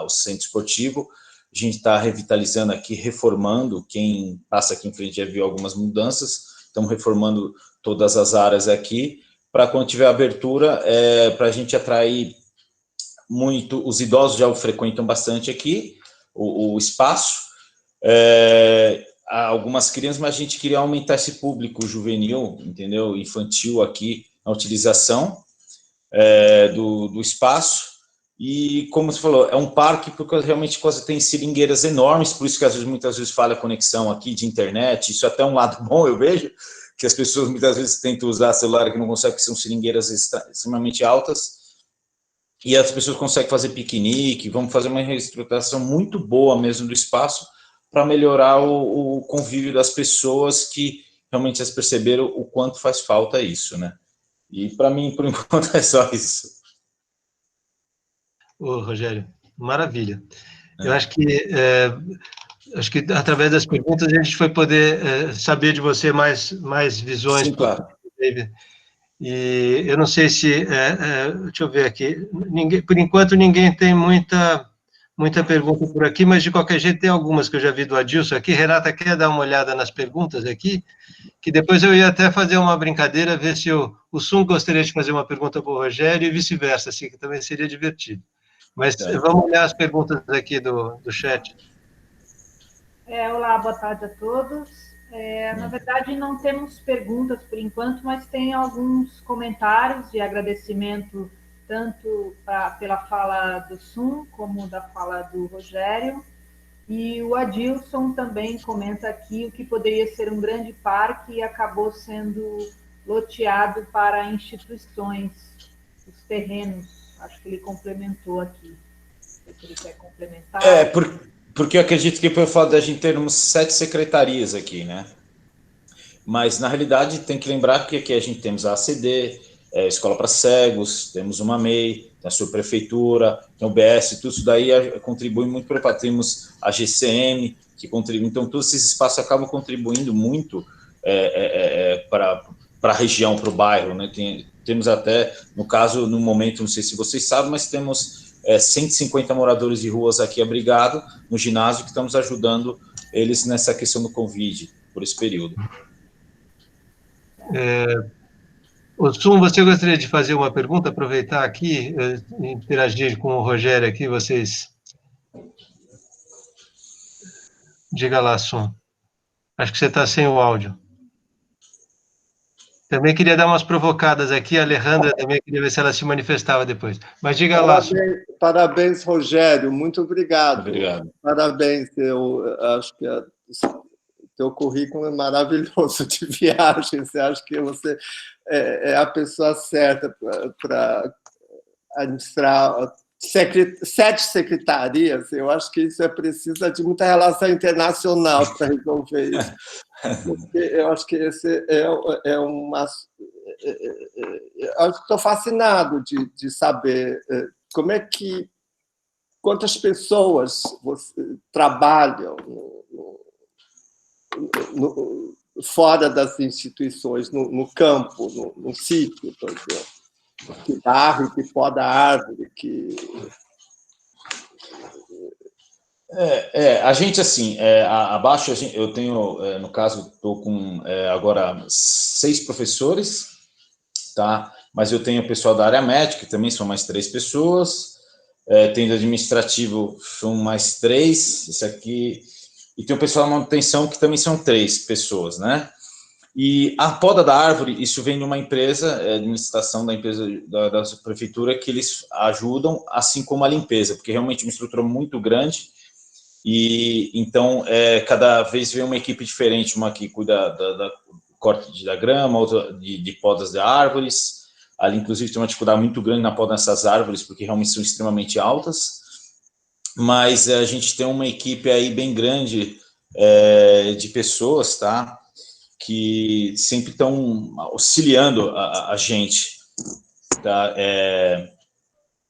o centro esportivo, a gente está revitalizando aqui, reformando, quem passa aqui em frente já viu algumas mudanças, estamos reformando todas as áreas aqui, para quando tiver abertura, para a gente atrair muito, os idosos já o frequentam bastante aqui, o espaço, há algumas crianças, mas a gente queria aumentar esse público juvenil, entendeu, infantil aqui, na utilização do espaço, e como você falou, é um parque porque realmente tem seringueiras enormes, por isso que às vezes, muitas vezes falha a conexão aqui de internet, isso é até um lado bom, eu vejo, que as pessoas muitas vezes tentam usar celular que não conseguem, que são seringueiras extremamente altas, e as pessoas conseguem fazer piquenique, vamos fazer uma reestruturação muito boa mesmo do espaço, para melhorar o convívio das pessoas que realmente elas perceberam o quanto faz falta isso, né? E para mim, por enquanto, é só isso. Ô, Rogério, maravilha. Eu acho que através das perguntas a gente foi poder saber de você mais visões. Sim, claro. E eu não sei se, deixa eu ver aqui, por enquanto ninguém tem muita pergunta por aqui, mas de qualquer jeito tem algumas que eu já vi do Adilson aqui. Renata, quer dar uma olhada nas perguntas aqui? Que depois eu ia até fazer uma brincadeira, ver se o Sum gostaria de fazer uma pergunta para o Rogério e vice-versa, assim, que também seria divertido. Mas vamos olhar as perguntas aqui do chat. Olá, boa tarde a todos. Na verdade, não temos perguntas por enquanto, mas tem alguns comentários de agradecimento, tanto pela fala do Sum, como da fala do Rogério. E o Adilson também comenta aqui o que poderia ser um grande parque e acabou sendo loteado para instituições, os terrenos. Acho que ele complementou aqui. Se ele quer complementar. Porque eu acredito que pelo fato de a gente termos 7 secretarias aqui, né? Mas, na realidade, tem que lembrar que aqui a gente temos a ACD, Escola para Cegos, temos uma MEI, tem a sua prefeitura, tem o BS, tudo isso daí contribui muito para... Temos a GCM, que contribui. Então, todos esses espaços acabam contribuindo muito para a região, para o bairro, né? Temos até, no caso, no momento, não sei se vocês sabem, mas temos 150 moradores de ruas aqui abrigados no ginásio, que estamos ajudando eles nessa questão do Covid, por esse período. O Sum, você gostaria de fazer uma pergunta, aproveitar aqui, interagir com o Rogério aqui, vocês Diga lá, Sum. Acho que você está sem o áudio. Também queria dar umas provocadas aqui, a Alejandra também queria ver se ela se manifestava depois. Mas diga lá, Sum. Parabéns, Rogério, muito obrigado. Obrigado. Parabéns, eu acho que teu currículo é maravilhoso de viagens, eu acho que você é a pessoa certa para administrar 7 secretarias. Eu acho que isso precisa de muita relação internacional para resolver isso. Porque eu acho que esse é uma... Eu estou fascinado de saber como é que... Quantas pessoas trabalham fora das instituições, no campo, no sítio, por exemplo, que varre, que poda árvore, que... A gente, assim, abaixo, eu tenho, no caso, estou com agora 6 professores, tá? Mas eu tenho o pessoal da área médica, que também são mais 3 pessoas, tem do administrativo, são mais 3, isso aqui, e tem o pessoal da manutenção, que também são 3 pessoas, né? E a poda da árvore, isso vem de uma empresa, administração da empresa da prefeitura, que eles ajudam, assim como a limpeza, porque realmente é uma estrutura muito grande, e então cada vez vem uma equipe diferente, uma que cuida da corte da grama, outra de podas de árvores. Ali, inclusive, tem uma dificuldade muito grande na poda dessas árvores, porque realmente são extremamente altas, mas a gente tem uma equipe aí bem grande de pessoas, tá? Que sempre estão auxiliando a gente, tá?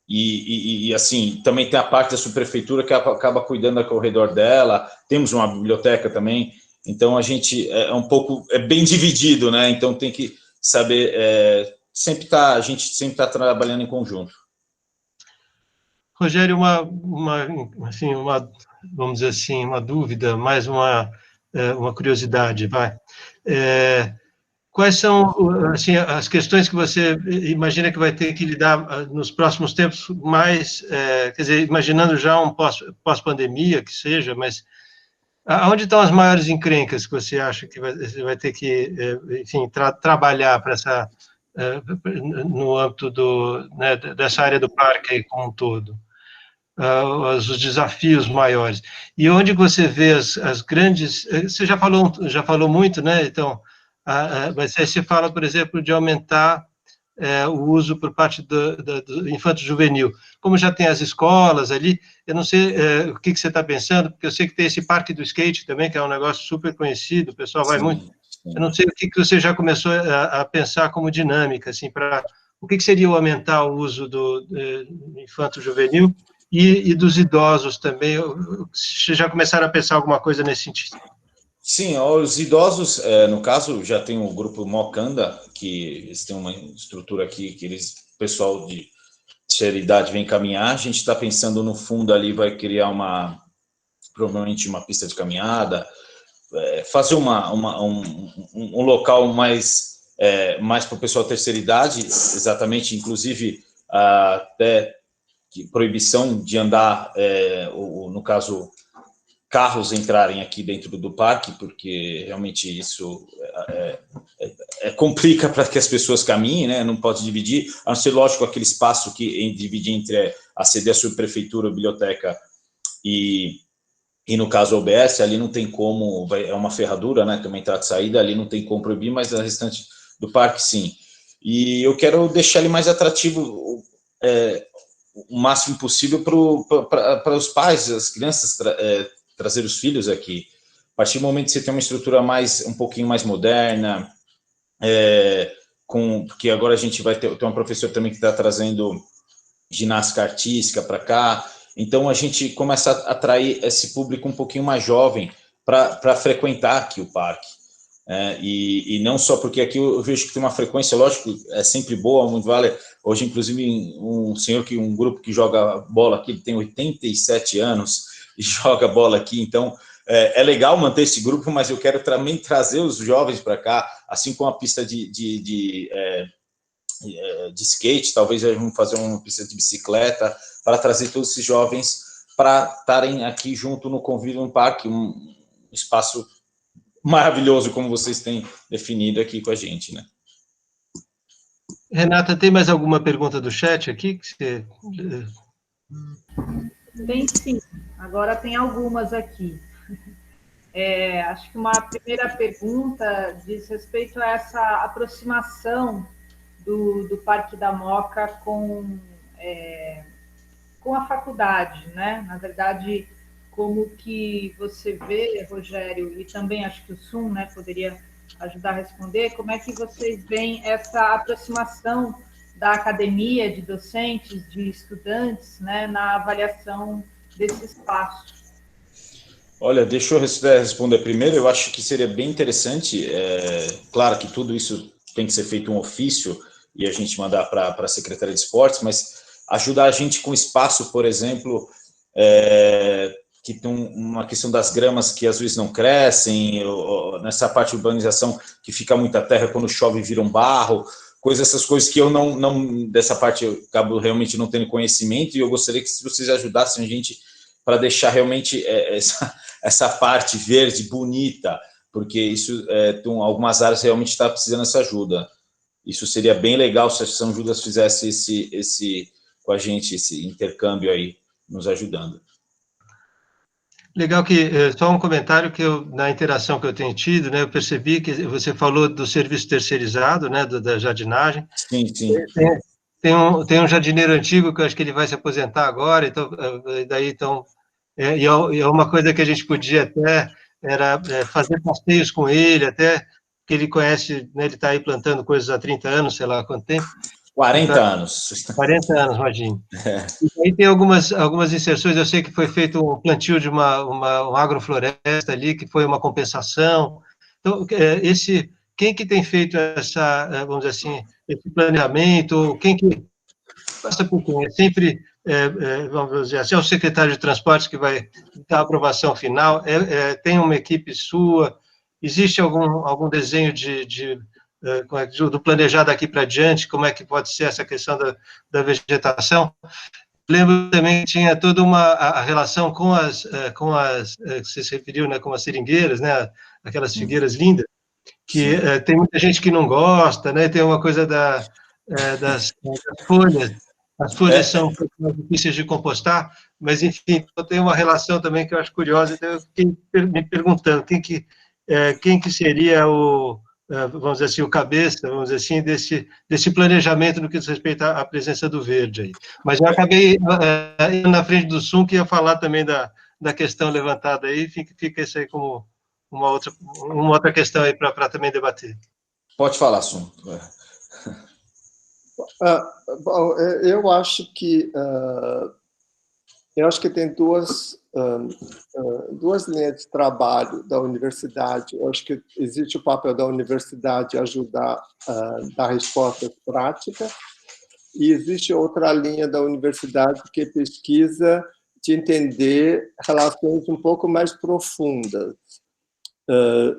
E assim, também tem a parte da subprefeitura que acaba cuidando ao redor dela, temos uma biblioteca também, então a gente é bem dividido, né? Então tem que saber, a gente sempre está trabalhando em conjunto. Rogério, vamos dizer assim, uma dúvida, mais uma curiosidade, vai. Quais são, assim, as questões que você imagina que vai ter que lidar nos próximos tempos, mais, quer dizer, imaginando já um pós-pandemia, que seja, mas aonde estão as maiores encrencas que você acha que você vai ter que, enfim, trabalhar para no âmbito né, dessa área do parque aí como um todo? Os desafios maiores. E onde você vê as grandes... Você já falou muito, né? Então, mas aí você fala, por exemplo, de aumentar o uso por parte do infanto-juvenil. Como já tem as escolas ali, eu não sei o que você está pensando, porque eu sei que tem esse parque do skate também, que é um negócio super conhecido, o pessoal vai muito... Sim. Eu não sei o que você já começou a pensar como dinâmica, assim, o que seria aumentar o uso do infanto-juvenil e dos idosos também. Vocês já começaram a pensar alguma coisa nesse sentido? Sim, os idosos, no caso, já tem o grupo Mocanda, que eles têm uma estrutura aqui, que o pessoal de terceira idade vem caminhar. A gente está pensando no fundo ali, vai criar provavelmente uma pista de caminhada, fazer um local mais para o pessoal de terceira idade, exatamente, inclusive até proibição de andar, no caso, carros entrarem aqui dentro do parque, porque realmente isso complica para que as pessoas caminhem, né? Não pode dividir, a não ser, lógico, aquele espaço que dividir entre a sede da subprefeitura, a biblioteca e no caso a OBS, ali não tem como, é uma ferradura, né? Tem uma entrada e saída, ali não tem como proibir, mas a restante do parque, sim. E eu quero deixar ele mais atrativo, o máximo possível para os pais, as crianças, trazer os filhos aqui. A partir do momento que você tem uma estrutura um pouquinho mais moderna, porque agora a gente vai ter uma professora também que está trazendo ginástica artística para cá, então a gente começa a atrair esse público um pouquinho mais jovem para frequentar aqui o parque. E não só porque aqui eu vejo que tem uma frequência, lógico, é sempre boa, muito vale. Hoje, inclusive, um grupo que joga bola aqui, ele tem 87 anos e joga bola aqui, então é legal manter esse grupo, mas eu quero também trazer os jovens para cá, assim como a pista de skate, talvez vamos fazer uma pista de bicicleta, para trazer todos esses jovens para estarem aqui junto no convívio no parque, espaço maravilhoso, como vocês têm definido aqui com a gente, né? Renata, tem mais alguma pergunta do chat aqui? Que você... Tem sim, agora tem algumas aqui. Acho que uma primeira pergunta diz respeito a essa aproximação do Parque da Moca com a faculdade, né? Na verdade, como que você vê, Rogério, e também acho que o Sun, né, poderia ajudar a responder, como é que vocês veem essa aproximação da academia, de docentes, de estudantes, né, na avaliação desse espaço? Olha, deixa eu responder primeiro. Eu acho que seria bem interessante, claro que tudo isso tem que ser feito um ofício e a gente mandar para a Secretaria de Esportes, mas ajudar a gente com espaço, por exemplo, que tem uma questão das gramas que às vezes não crescem, ou nessa parte de urbanização que fica muita terra, quando chove vira um barro, essas coisas que eu não dessa parte eu acabo realmente não tendo conhecimento, e eu gostaria que vocês ajudassem a gente para deixar realmente essa parte verde bonita, porque isso algumas áreas realmente está precisando dessa ajuda. Isso seria bem legal se a São Judas fizesse esse com a gente, esse intercâmbio aí, nos ajudando. Legal que, só um comentário que na interação que eu tenho tido, né, eu percebi que você falou do serviço terceirizado, né, da jardinagem. Sim, sim. Tem um jardineiro antigo que eu acho que ele vai se aposentar agora, então, e é uma coisa que a gente podia até, era fazer passeios com ele, até que ele conhece, né, ele está aí plantando coisas há 30 anos, sei lá quanto tempo. 40 então, anos. 40 anos, imagine. E aí tem algumas inserções, eu sei que foi feito um plantio de uma agrofloresta ali, que foi uma compensação. Então, quem que tem feito vamos dizer assim, esse planejamento, quem que passa por quem? É sempre, vamos dizer assim, é o secretário de Transportes que vai dar a aprovação final, tem uma equipe sua, existe algum desenho do planejado daqui para diante, como é que pode ser essa questão da vegetação? Lembro também que tinha toda a relação com as que você se referiu, né, com as seringueiras, né, aquelas figueiras lindas, que tem muita gente que não gosta, né, tem uma coisa das folhas, as folhas são mais difíceis de compostar, mas, enfim, tem uma relação também que eu acho curiosa, então eu fiquei me perguntando quem que seria vamos dizer assim, o cabeça, vamos dizer assim, desse planejamento no que diz respeito à presença do verde aí. Mas eu acabei indo na frente do Sun, que ia falar também da questão levantada aí, fica isso aí como uma outra questão aí para também debater. Pode falar, Sun. Bom, eu acho que tem duas linhas de trabalho da universidade. Eu acho que existe o papel da universidade ajudar a dar respostas práticas, e existe outra linha da universidade que pesquisa de entender relações um pouco mais profundas.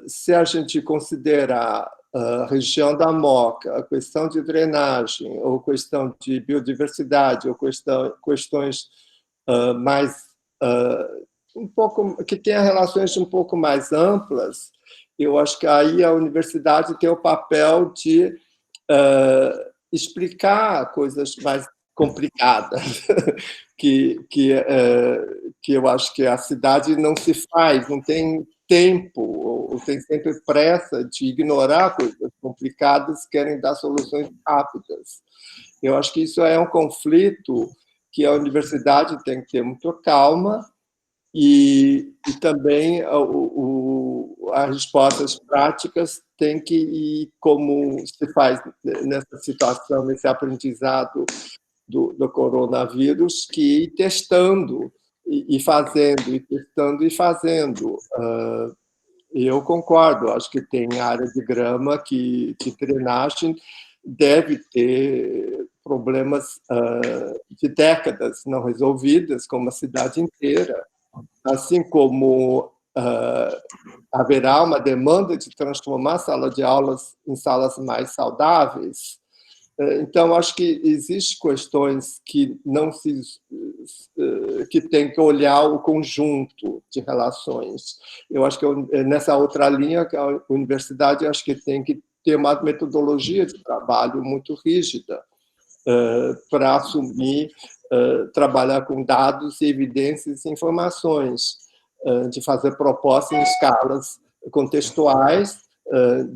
Se a gente considerar a região da Moca, a questão de drenagem, ou questão de biodiversidade, ou questões mais um pouco que tenha relações um pouco mais amplas, eu acho que aí a universidade tem o papel de explicar coisas mais complicadas que eu acho que a cidade não se faz, não tem tempo, ou tem sempre pressa de ignorar coisas complicadas, querem dar soluções rápidas. Eu acho que isso é um conflito que a universidade tem que ter muito calma, e também as respostas práticas têm que ir, como se faz nessa situação, nesse aprendizado do coronavírus, que ir testando e fazendo, e testando e fazendo. Eu concordo, acho que tem área de grama que drenagem deve ter problemas de décadas não resolvidas, como a cidade inteira. Assim como haverá uma demanda de transformar a sala de aulas em salas mais saudáveis, Então, acho que existem questões que não se que tem que olhar o conjunto de relações. Eu acho que nessa outra linha, que a universidade acho que tem que ter uma metodologia de trabalho muito rígida para assumir, trabalhar com dados, evidências e informações, de fazer propostas em escalas contextuais,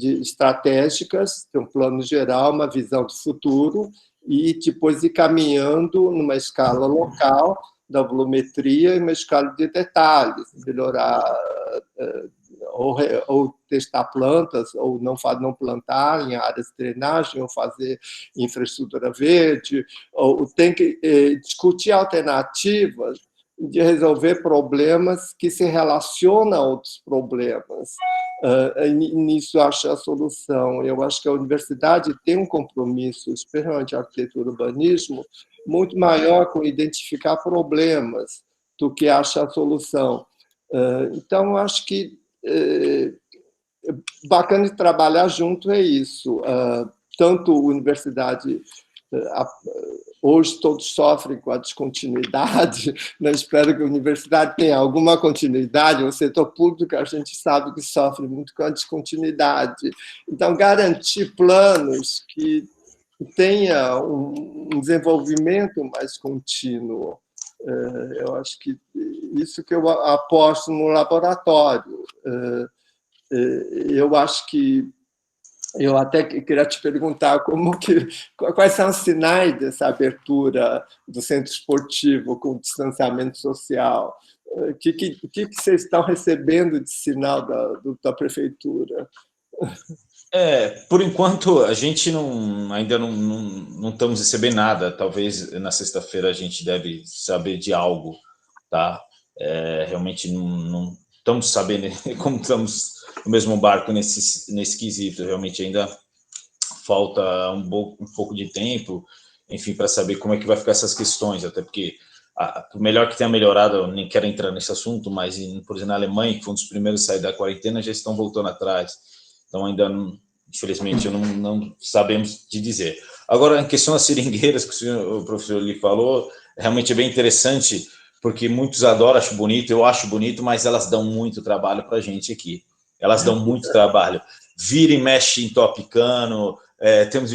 estratégicas, ter um plano geral, uma visão de futuro, e depois ir caminhando numa escala local, da volumetria, e uma escala de detalhes, melhorar, ou testar plantas, ou não plantar em áreas de drenagem, ou fazer infraestrutura verde, ou tem que discutir alternativas de resolver problemas que se relacionam a outros problemas. Nisso acho a solução. Eu acho que a universidade tem um compromisso, especialmente a arquitetura e urbanismo, muito maior com identificar problemas do que achar a solução. Então, acho que bacana de trabalhar junto é isso. Tanto a universidade... Hoje todos sofrem com a descontinuidade, não espero que a universidade tenha alguma continuidade, o setor público a gente sabe que sofre muito com a descontinuidade. Então, garantir planos que tenha um desenvolvimento mais contínuo, eu acho que isso que eu aposto no laboratório. Eu acho que eu até queria te perguntar quais são os sinais dessa abertura do centro esportivo com o distanciamento social. O que vocês estão recebendo de sinal da prefeitura? Por enquanto, a gente ainda não estamos recebendo nada. Talvez na sexta-feira a gente deve saber de algo, tá? Realmente não estamos sabendo como estamos no mesmo barco nesse quesito. Realmente ainda falta um pouco de tempo, enfim, para saber como é que vai ficar essas questões, até porque o melhor que tenha melhorado, eu nem quero entrar nesse assunto, mas, por exemplo, na Alemanha, que foi um dos primeiros a sair da quarentena, já estão voltando atrás. Então, ainda, infelizmente, não sabemos de dizer. Agora, em questão das seringueiras, que o professor Li falou, realmente é bem interessante, porque muitos adoram, eu acho bonito, mas elas dão muito trabalho para a gente aqui. Elas dão muito trabalho. Vira e mexe em topicano, temos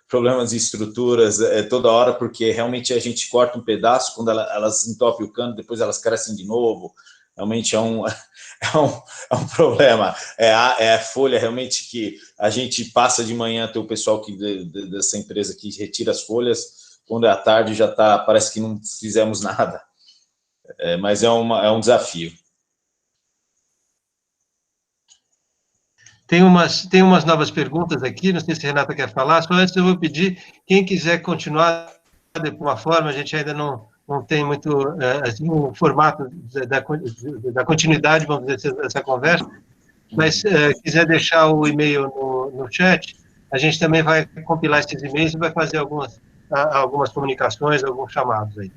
problemas de estruturas toda hora, porque realmente a gente corta um pedaço, quando elas entopem o cano, depois elas crescem de novo. Realmente é um problema. É a folha realmente que a gente passa de manhã, tem o pessoal dessa empresa que retira as folhas, quando é à tarde já parece que não fizemos nada. Mas é um desafio. Tem umas novas perguntas aqui, não sei se a Renata quer falar, só antes eu vou pedir, quem quiser continuar de alguma forma, a gente ainda não tem muito assim, um formato da continuidade, vamos dizer, dessa conversa, mas quiser deixar o e-mail no chat, a gente também vai compilar esses e-mails e vai fazer algumas comunicações, alguns chamados aí.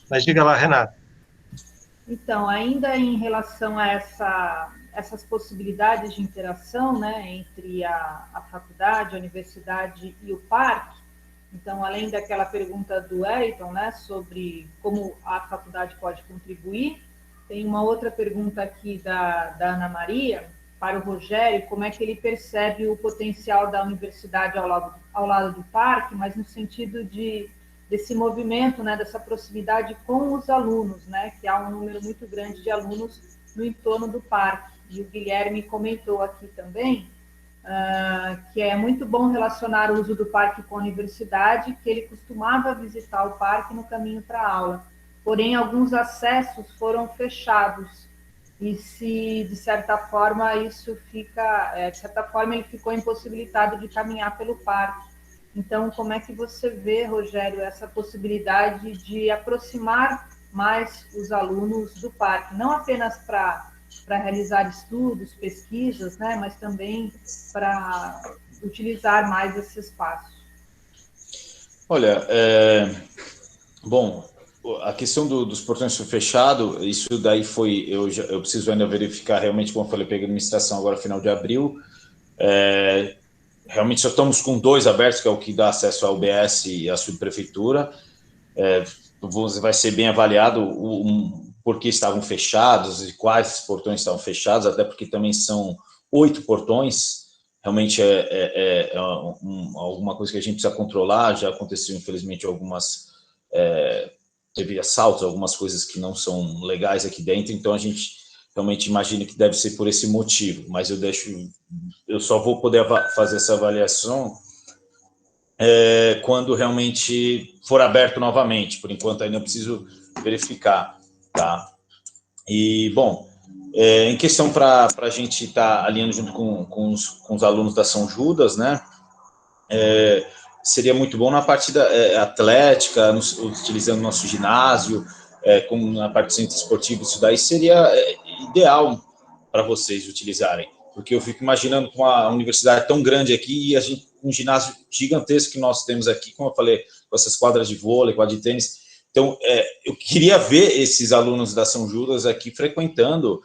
Mas diga lá, Renata. Então, ainda em relação a essas possibilidades de interação, né, entre a faculdade, a universidade e o parque, então, além daquela pergunta do Ayrton, né, sobre como a faculdade pode contribuir, tem uma outra pergunta aqui da Ana Maria, para o Rogério, como é que ele percebe o potencial da universidade ao lado do parque, mas no sentido desse movimento, né, dessa proximidade com os alunos, né, que há um número muito grande de alunos no entorno do parque. E o Guilherme comentou aqui também que é muito bom relacionar o uso do parque com a universidade, que ele costumava visitar o parque no caminho para a aula. Porém, alguns acessos foram fechados e se, de certa forma, isso fica... de certa forma, ele ficou impossibilitado de caminhar pelo parque. Então, como é que você vê, Rogério, essa possibilidade de aproximar mais os alunos do parque? Não apenas para realizar estudos, pesquisas, né, mas também para utilizar mais esse espaço. Olha, bom, a questão dos portões foi fechado, isso daí foi, eu preciso ainda verificar realmente, como eu falei, peguei a administração agora final de abril, realmente só estamos com 2 abertos, que é o que dá acesso ao UBS e à subprefeitura. Vai ser bem avaliado por que estavam fechados e quais portões estavam fechados, até porque também são 8 portões. Realmente alguma coisa que a gente precisa controlar. Já aconteceu, infelizmente, teve assaltos, algumas coisas que não são legais aqui dentro, então a gente realmente imagina que deve ser por esse motivo, mas eu só vou poder fazer essa avaliação quando realmente for aberto novamente. Por enquanto ainda preciso verificar, tá? E, bom, em questão para a gente estar alinhando junto com os alunos da São Judas, né, seria muito bom na parte da atlética, utilizando nosso ginásio, como na parte do centro esportivo. Isso daí seria ideal para vocês utilizarem, porque eu fico imaginando com uma universidade tão grande aqui e a gente, um ginásio gigantesco que nós temos aqui, como eu falei, com essas quadras de vôlei, quadra de tênis. Então, eu queria ver esses alunos da São Judas aqui frequentando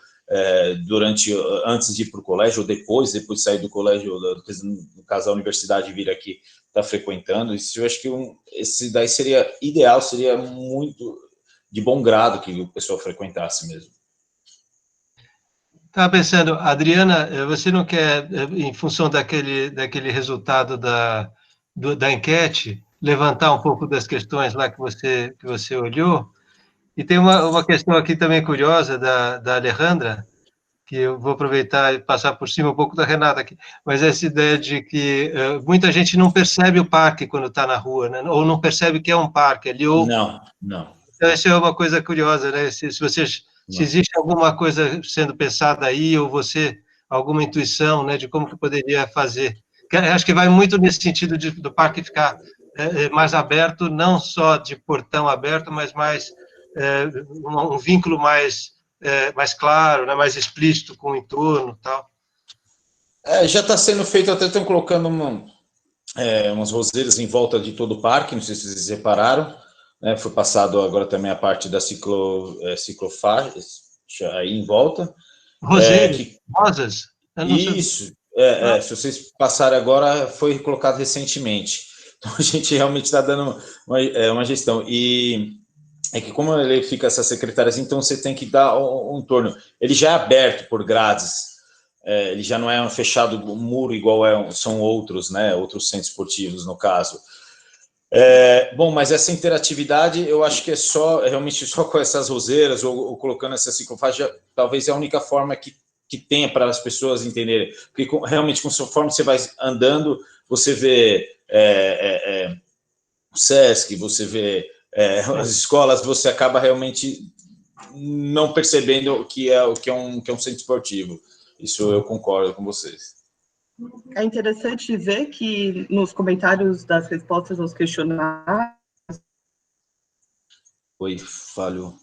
antes de ir para o colégio, ou depois de sair do colégio, no caso da universidade, vir aqui estar frequentando. Isso eu acho que esse daí seria ideal, seria muito de bom grado que o pessoal frequentasse mesmo. Estava pensando, Adriana, você não quer, em função daquele resultado da enquete, levantar um pouco das questões lá que você olhou? E tem uma questão aqui também curiosa da Alejandra, que eu vou aproveitar e passar por cima um pouco da Renata aqui, mas essa ideia de que muita gente não percebe o parque quando está na rua, né? Ou não percebe que é um parque ali, ou... Não. Então, essa é uma coisa curiosa, né? Se existe alguma coisa sendo pensada aí, ou alguma intuição, né, de como que poderia fazer. Acho que vai muito nesse sentido do parque ficar mais aberto, não só de portão aberto, mas mais um vínculo mais claro, né, mais explícito com o entorno e tal. Já está sendo feito, até estão colocando umas roseiras em volta de todo o parque, não sei se vocês repararam, né, foi passado agora também a parte da ciclofaixa aí em volta. Roseiras, rosas? Isso, se vocês passarem agora, foi colocado recentemente. Então, a gente realmente está dando uma gestão. E é que como ele fica essas secretárias, então você tem que dar um torno. Ele já é aberto por grades, ele já não é um fechado muro igual são outros, né, outros centros esportivos, no caso. Bom, mas essa interatividade, eu acho que realmente só com essas roseiras ou colocando essa ciclofaixa, talvez é a única forma que tenha para as pessoas entenderem. Porque realmente, conforme você vai andando, você vê o SESC, você vê as escolas, você acaba realmente não percebendo que é um centro esportivo. Isso eu concordo com vocês. É interessante ver que nos comentários das respostas aos questionários... Oi, falhou.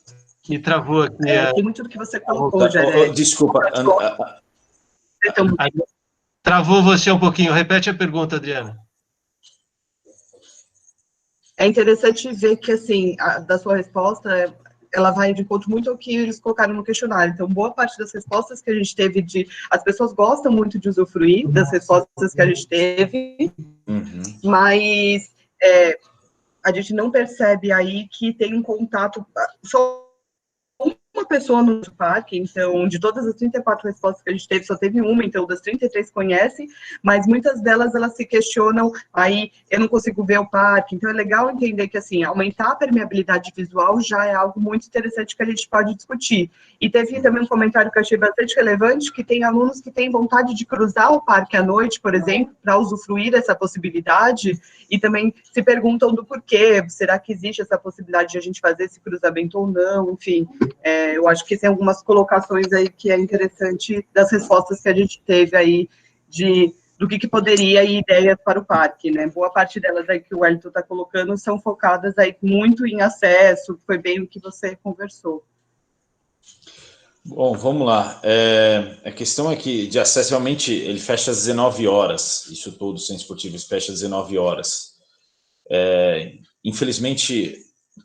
Me travou aqui. Tem muito do que você colocou, Jared. Desculpa. Travou você um pouquinho. Repete a pergunta, Adriana. É interessante ver que, assim, da sua resposta, ela vai de encontro muito ao que eles colocaram no questionário. Então, boa parte das respostas que a gente teve as pessoas gostam muito de usufruir das respostas que a gente teve, mas a gente não percebe aí que tem um contato... Só uma pessoa no parque, então, de todas as 34 respostas que a gente teve, só teve uma, então, das 33 conhecem, mas muitas delas, elas se questionam, aí, eu não consigo ver o parque, então é legal entender que, assim, aumentar a permeabilidade visual já é algo muito interessante que a gente pode discutir. E teve também um comentário que eu achei bastante relevante, que tem alunos que têm vontade de cruzar o parque à noite, por exemplo, para usufruir dessa possibilidade, e também se perguntam do porquê, será que existe essa possibilidade de a gente fazer esse cruzamento ou não, enfim, eu acho que tem algumas colocações aí que é interessante das respostas que a gente teve aí do que poderia ir ideias para o parque, né? Boa parte delas aí que o Wellington está colocando são focadas aí muito em acesso, foi bem o que você conversou. Bom, vamos lá. A questão é que de acesso, realmente, ele fecha às 19 horas, isso todo, o centro esportivo fecha às 19 horas. Infelizmente,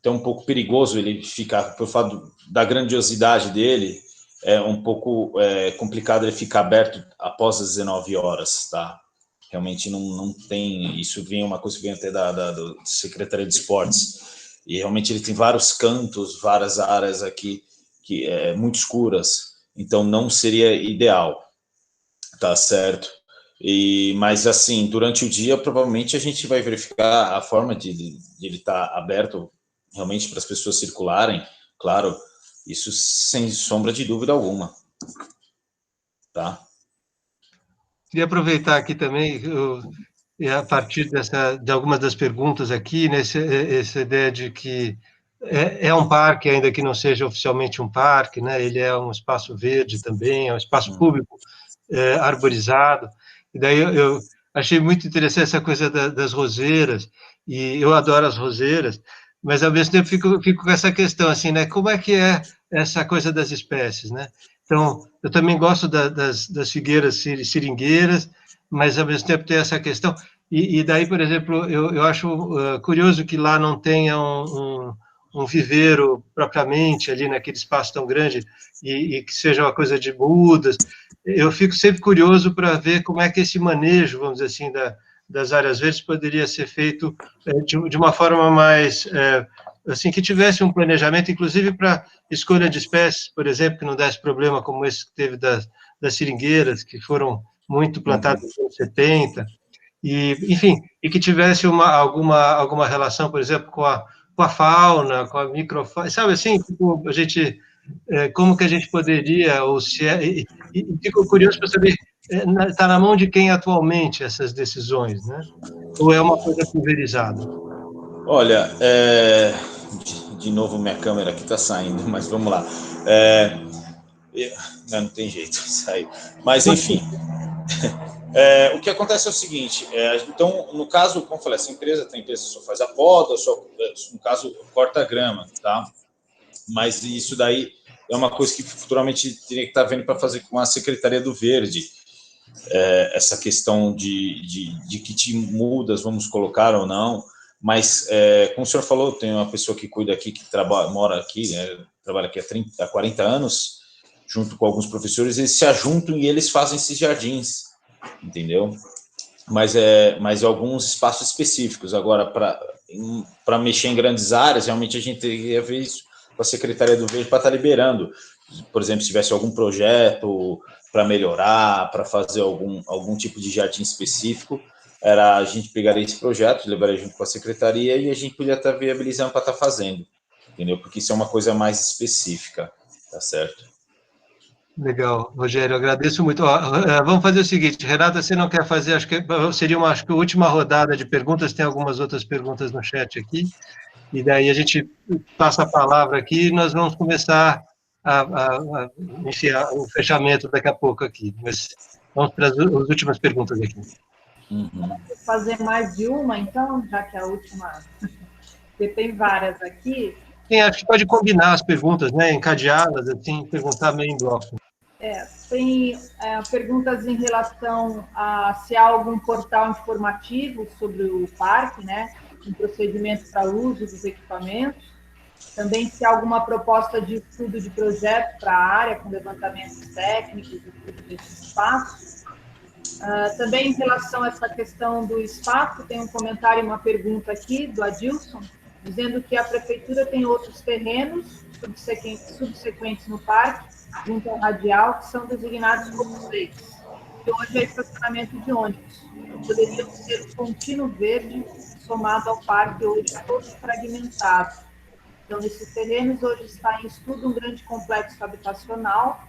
é um pouco perigoso ele ficar, por fato da grandiosidade dele, é um pouco complicado ele ficar aberto após as 19 horas, tá? Realmente não tem, isso vem uma coisa que vem até da Secretaria de Esportes, e realmente ele tem vários cantos, várias áreas aqui, que é muito escuras, então não seria ideal, tá certo? Mas assim, durante o dia, provavelmente a gente vai verificar a forma de ele estar aberto realmente para as pessoas circularem, claro, isso sem sombra de dúvida alguma, tá? Queria aproveitar aqui também, a partir de algumas das perguntas aqui, essa ideia de que é um parque, ainda que não seja oficialmente um parque, né? Ele é um espaço verde também, é um espaço público arborizado. E daí eu achei muito interessante essa coisa das roseiras, e eu adoro as roseiras, mas ao mesmo tempo fico com essa questão, assim, né? Como é que é essa coisa das espécies, né? Então, eu também gosto das figueiras seringueiras, mas ao mesmo tempo tem essa questão. E daí, por exemplo, eu acho curioso que lá não tenha um viveiro propriamente ali naquele espaço tão grande e que seja uma coisa de mudas. Eu fico sempre curioso para ver como é que esse manejo, vamos dizer assim, das áreas verdes poderia ser feito de uma forma mais, assim, que tivesse um planejamento, inclusive para escolha de espécies, por exemplo, que não desse problema como esse que teve das seringueiras, que foram muito plantadas nos anos 70, e, enfim, e que tivesse alguma relação, por exemplo, com a fauna, com a microfauna, sabe assim, tipo, a gente, como que a gente poderia, ou se e fico curioso para saber, está na mão de quem atualmente essas decisões, né? Ou é uma coisa pulverizada? Olha, de novo minha câmera aqui está saindo, mas vamos lá. Não tem jeito, saiu. Mas, enfim, o que acontece é o seguinte, então, no caso, como eu falei, essa empresa só faz a poda, no caso, corta a grama, tá? Mas isso daí é uma coisa que futuramente teria que estar vendo para fazer com a Secretaria do Verde, essa questão de que mudas vamos colocar ou não, mas, como o senhor falou, tem uma pessoa que cuida aqui, que mora aqui, né, trabalha aqui há 40 anos, junto com alguns professores, eles se ajuntam e eles fazem esses jardins, entendeu? Mas alguns espaços específicos. Agora, para mexer em grandes áreas, realmente a gente teria que ver isso com a Secretaria do Verde para estar liberando. Por exemplo, se tivesse algum projeto para melhorar, para fazer algum tipo de jardim específico, a gente pegaria esse projeto, levaria junto com a secretaria e a gente poderia estar viabilizando para estar fazendo, entendeu? Porque isso é uma coisa mais específica, tá certo? Legal, Rogério, agradeço muito. Vamos fazer o seguinte, Renata, você não quer fazer, acho que seria acho que a última rodada de perguntas, tem algumas outras perguntas no chat aqui, e daí a gente passa a palavra aqui e nós vamos começar enfim, o fechamento daqui a pouco aqui, mas vamos para as últimas perguntas aqui. Vou fazer mais de uma, então, já que a última, porque tem várias aqui. Sim, acho que pode combinar as perguntas, né, encadeá-las, assim, perguntar meio em bloco. Tem perguntas em relação a se há algum portal informativo sobre o parque, né, um procedimento para uso dos equipamentos, também se há alguma proposta de estudo de projeto para a área, com levantamentos técnicos e tudo desse espaço. Também em relação a essa questão do espaço, tem um comentário e uma pergunta aqui do Adilson, dizendo que a prefeitura tem outros terrenos subsequentes no parque, junto ao radial, que são designados como leis, que hoje é estacionamento de ônibus. Poderiam ser um contínuo verde somado ao parque, hoje todo fragmentado. Então, nesses terrenos, hoje está em estudo um grande complexo habitacional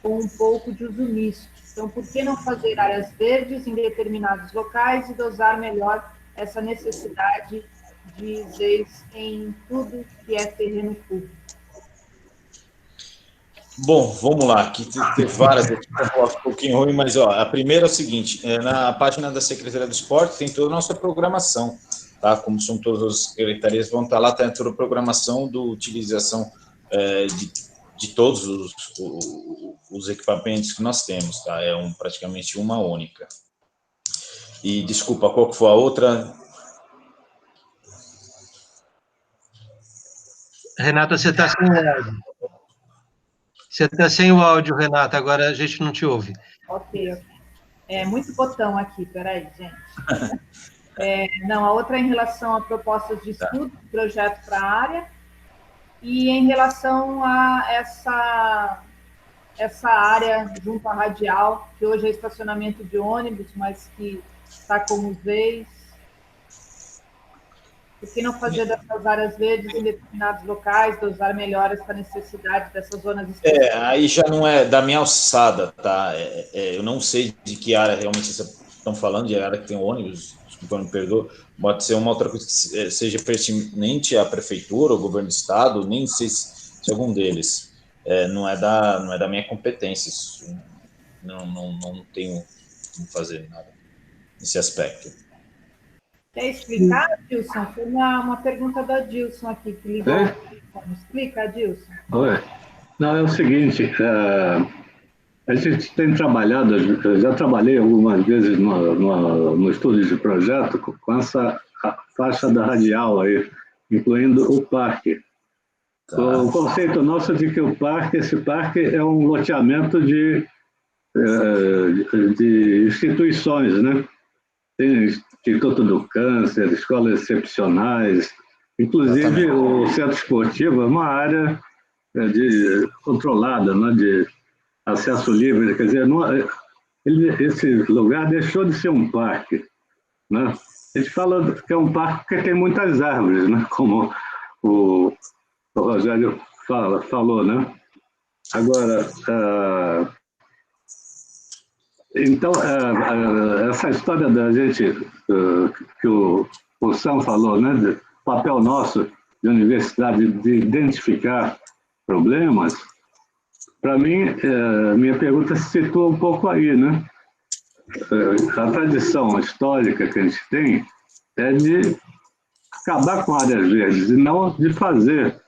com um pouco de uso misto. Então, por que não fazer áreas verdes em determinados locais e dosar melhor essa necessidade de leis em tudo que é terreno público? Bom, vamos lá, aqui tem várias, um pouquinho ruim, mas a primeira é o seguinte, na página da Secretaria do Esporte tem toda a nossa programação, tá? Como são todas as secretarias, vão estar lá, tem toda a programação da utilização de todos os equipamentos que nós temos, tá? Praticamente uma única. E, desculpa, qual que foi a outra? Renata, você está sem áudio. Você está sem o áudio, Renata, agora a gente não te ouve. Ok. É muito botão aqui, peraí, gente. Não, a outra é em relação a propostas de estudo, projeto para a área, e em relação a essa área junto à Radial, que hoje é estacionamento de ônibus, mas que está com museus. Por que não fazer dessas áreas verdes em determinados locais, dosar melhor essa necessidade dessas zonas específicas? Aí já não é da minha alçada, tá? Eu não sei de que área realmente vocês estão falando, de área que tem ônibus, desculpa, me perdoa, pode ser uma outra coisa que seja pertinente à prefeitura, ao governo do estado, nem sei se algum deles. Não é da minha competência, isso. Não tenho como fazer nada nesse aspecto. Quer explicar, Adilson? Foi uma pergunta da Adilson aqui, que ligou. Explica, Adilson. Oi. Não, é o seguinte, a gente tem trabalhado, eu já trabalhei algumas vezes no estúdio de projeto com essa faixa da Radial aí, incluindo o parque. Tá. O conceito nosso é de que esse parque é um loteamento de instituições, né? Tem Instituto do Câncer, escolas excepcionais, inclusive o centro esportivo é uma área controlada, né, de acesso livre, quer dizer, esse lugar deixou de ser um parque, né? A gente fala que é um parque porque tem muitas árvores, né, como o Rogério falou, né? Agora, então, essa história da gente, que o Sam falou, né, do papel nosso de universidade de identificar problemas, para mim, minha pergunta se situa um pouco aí, né? A tradição histórica que a gente tem é de acabar com áreas verdes e não de fazer.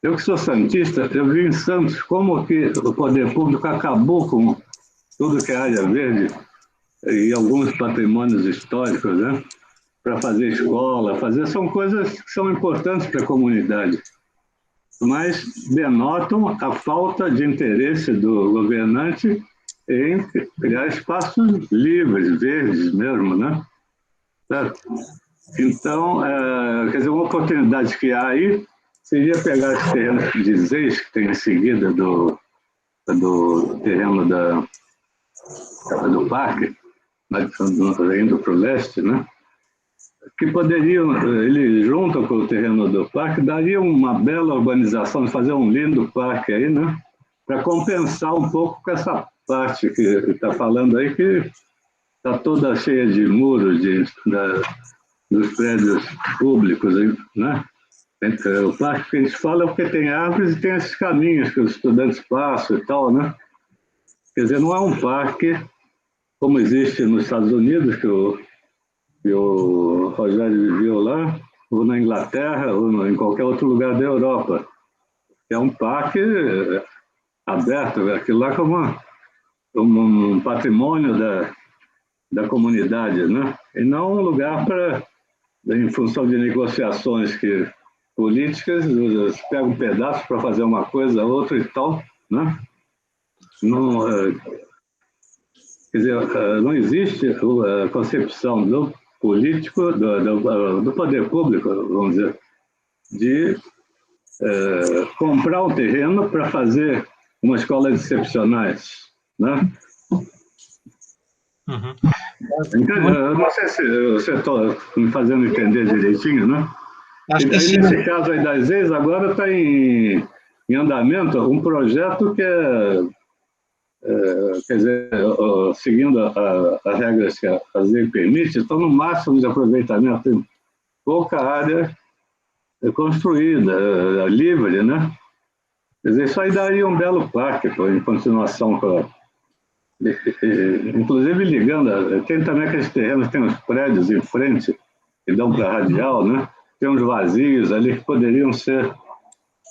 Eu que sou santista, eu vi em Santos como que o poder público acabou com tudo que é área verde e alguns patrimônios históricos, né? Para fazer escola, são coisas que são importantes para a comunidade, mas denotam a falta de interesse do governante em criar espaços livres, verdes mesmo, né? Certo? Então, quer dizer, uma oportunidade que há aí seria pegar esse terreno de Zeis, que tem em seguida do terreno do parque, indo para o leste, né? Que poderiam, ele junto com o terreno do parque, daria uma bela urbanização, fazer um lindo parque aí, né? Para compensar um pouco com essa parte que está falando aí, que está toda cheia de muros dos prédios públicos, né? O parque que a gente fala é porque tem árvores e tem esses caminhos que os estudantes passam e tal, né? Quer dizer, não é um parque como existe nos Estados Unidos, que o Rogério viveu lá, ou na Inglaterra, ou em qualquer outro lugar da Europa. É um parque aberto, aquilo lá como um patrimônio da comunidade, né? E não um lugar em função de negociações políticas, pega um pedaço para fazer uma coisa, outra e tal, né? Não, quer dizer, não existe a concepção do político, do poder público, vamos dizer, de comprar um terreno para fazer uma escola de excepcionais, né? Uhum. Eu não sei se você está me fazendo entender direitinho, né? Acho que sim. Nesse caso aí das vezes, agora está em andamento um projeto que quer dizer, seguindo as regras que a lei permite, estão no máximo de aproveitamento, tem pouca área construída, livre, né? Quer dizer, isso aí daria um belo parque, em continuação inclusive ligando, tem também aqueles terrenos, tem uns prédios em frente que dão para a Radial, né? Tem uns vazios ali que poderiam ser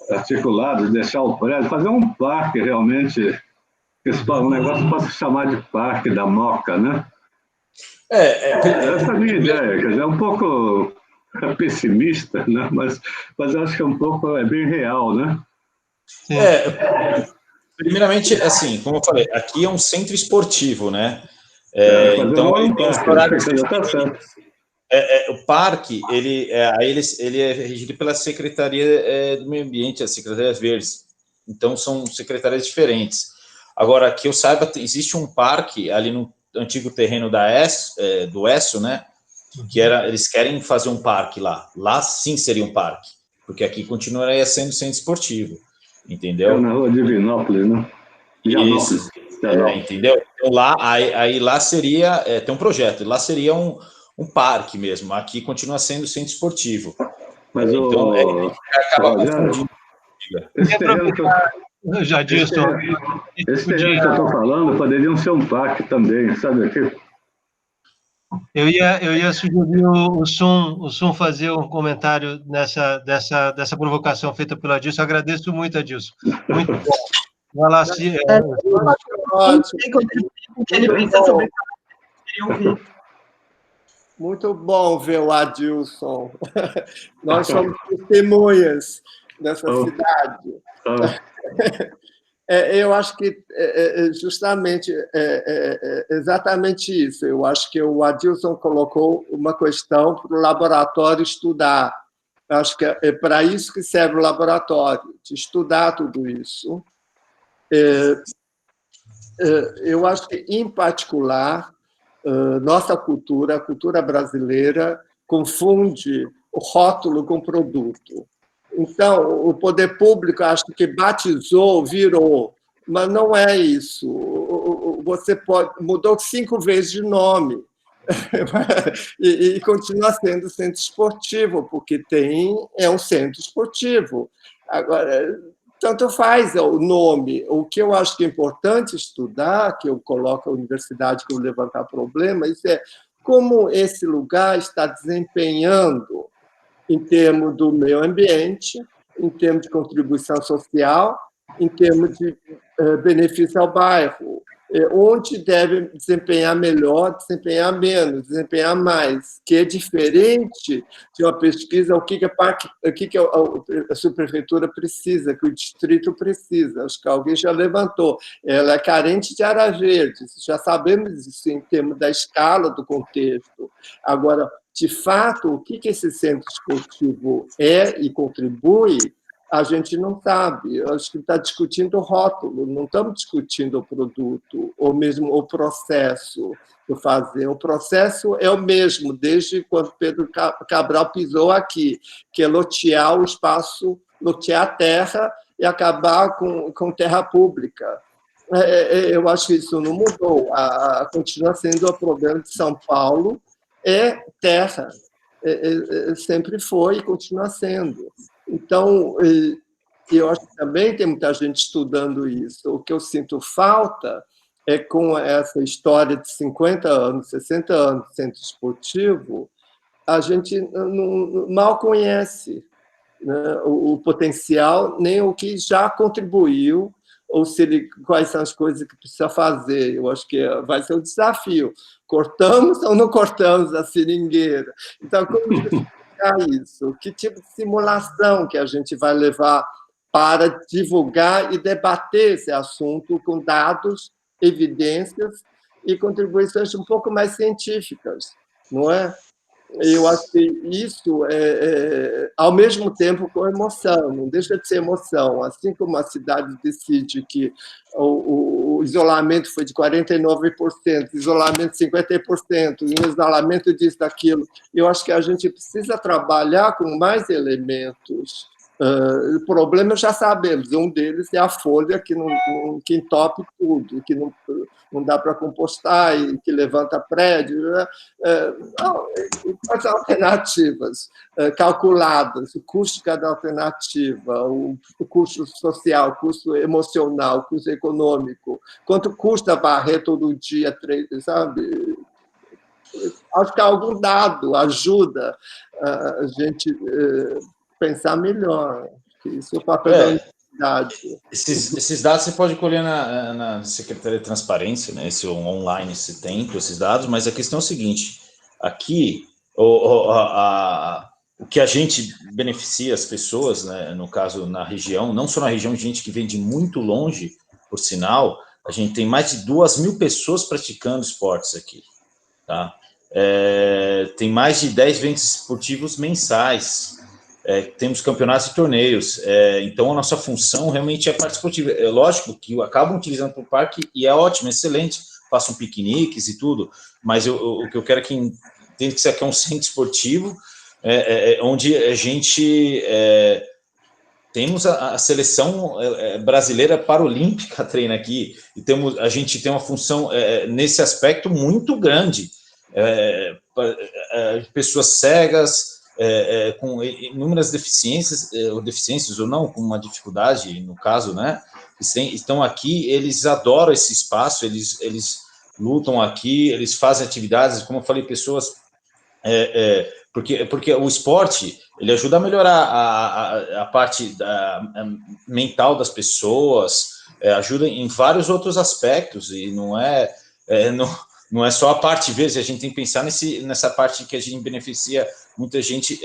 articulados, deixar o prédio, fazer um parque realmente, um negócio que possa chamar de parque da Moca, né? Essa é a minha ideia, quer dizer, é um pouco pessimista, né? Mas eu acho que é bem real, né? Primeiramente, assim, como eu falei, aqui é um centro esportivo, né? Então, o parque, ele é regido pela Secretaria do Meio Ambiente, a Secretaria Verdes. Então, são secretarias diferentes. Agora, que eu saiba, existe um parque ali no antigo terreno do ESSO, né? Que eles querem fazer um parque lá. Lá, sim, seria um parque. Porque aqui continuaria sendo centro esportivo. Entendeu? Na rua Divinópolis, né? Isso. Entendeu? Então, lá seria... tem um projeto. Lá seria um parque mesmo. Aqui continua sendo centro esportivo. Mas então, acaba confundindo. Esse terreno que eu estou falando poderia ser um parque também, sabe aqui? Eu ia sugerir o Sum fazer um comentário dessa provocação feita pelo Adilson. Eu agradeço muito, Adilson. Muito bom. Vai lá, Muito bom ver o Adilson. Nós somos testemunhas dessa cidade. Eu acho que justamente exatamente isso. Eu acho que o Adilson colocou uma questão para o laboratório estudar. Eu acho que é para isso que serve o laboratório, de estudar tudo isso. Eu acho que, em particular, nossa cultura, a cultura brasileira, confunde o rótulo com o produto. Então, o poder público, acho que batizou, virou, mas não é isso. Você mudou 5 vezes de nome e continua sendo centro esportivo, porque é um centro esportivo. Agora, tanto faz o nome. O que eu acho que é importante estudar, que eu coloco a universidade como levantar problema, isso é como esse lugar está desempenhando em termos do meio ambiente, em termos de contribuição social, em termos de benefício ao bairro, onde deve desempenhar melhor, desempenhar menos, desempenhar mais, que é diferente de uma pesquisa, o que a subprefeitura precisa, que o distrito precisa. Acho que alguém já levantou. Ela é carente de área verde, já sabemos isso em termos da escala do contexto. Agora, de fato, o que esse centro esportivo é e contribui, a gente não sabe. Eu acho que está discutindo o rótulo, não estamos discutindo o produto, ou mesmo o processo de fazer. O processo é o mesmo, desde quando Pedro Cabral pisou aqui, que é lotear o espaço, lotear a terra e acabar com terra pública. Eu acho que isso não mudou. Continua sendo o problema de São Paulo, é terra. Sempre foi e continua sendo. Então, eu acho que também tem muita gente estudando isso. O que eu sinto falta é, com essa história de 50 anos, 60 anos de centro esportivo, a gente mal conhece, né, o potencial, nem o que já contribuiu, ou quais são as coisas que precisa fazer. Eu acho que vai ser um desafio. Cortamos ou não cortamos a seringueira? Então, como isso? Que tipo de simulação que a gente vai levar para divulgar e debater esse assunto com dados, evidências e contribuições um pouco mais científicas, não é? Eu acho que isso ao mesmo tempo com emoção, não deixa de ser emoção. Assim como a cidade decide que o isolamento foi de 49%, isolamento de 50%, e isolamento disso, daquilo, eu acho que a gente precisa trabalhar com mais elementos. O problema já sabemos, um deles é a folha que entope tudo, que não dá para compostar e que levanta prédio. As alternativas calculadas, o custo de cada alternativa, o custo social, o custo emocional, o custo econômico, quanto custa varrer todo dia, sabe? Acho que algum dado ajuda a gente pensar melhor. Isso é o papel da universidade. Esses dados você pode colher na Secretaria de Transparência, né? Esse online se tem esses dados, mas a questão é o seguinte: aqui o que a gente beneficia as pessoas, né, no caso na região, não só na região, gente que vem de muito longe, por sinal, a gente tem mais de 2.000 pessoas praticando esportes aqui, tá? Tem mais de 10 eventos esportivos mensais, temos campeonatos e torneios, então a nossa função realmente é a parte esportiva. É lógico que acabam utilizando para o parque, e é ótimo, excelente, façam piqueniques e tudo, mas o que eu quero é que entenda que isso aqui é um centro esportivo, onde a gente... temos a seleção brasileira paralímpica treina aqui, e a gente tem uma função nesse aspecto muito grande. Pessoas cegas, com inúmeras deficiências, ou não, com uma dificuldade, no caso, né? Estão aqui, eles adoram esse espaço, eles lutam aqui, eles fazem atividades, como eu falei, pessoas... porque o esporte, ele ajuda a melhorar a parte mental das pessoas, ajuda em vários outros aspectos, e não é só a parte verde, a gente tem que pensar nessa parte que a gente beneficia muita gente,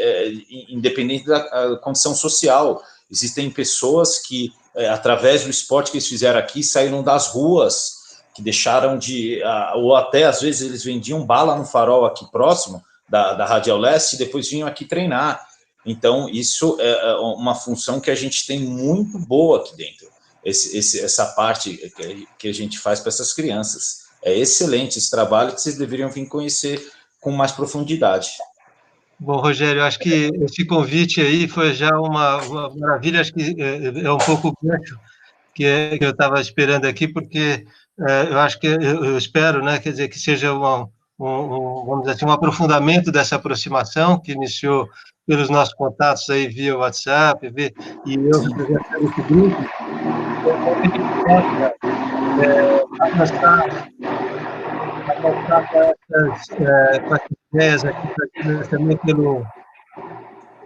independente da condição social. Existem pessoas que, através do esporte que eles fizeram aqui, saíram das ruas, que deixaram ou até, às vezes, eles vendiam bala no farol aqui próximo, da Radial Leste, e depois vinham aqui treinar. Então, isso é uma função que a gente tem muito boa aqui dentro, essa parte que a gente faz para essas crianças. É excelente esse trabalho, que vocês deveriam vir conhecer com mais profundidade. Bom, Rogério, acho que esse convite aí foi já uma maravilha, acho que é um pouco o gancho que eu estava esperando aqui, porque eu acho que, eu espero, né, quer dizer, que seja vamos dizer assim, um aprofundamento dessa aproximação que iniciou pelos nossos contatos aí via WhatsApp, e eu representando esse grupo, avançar com essas ideias aqui, também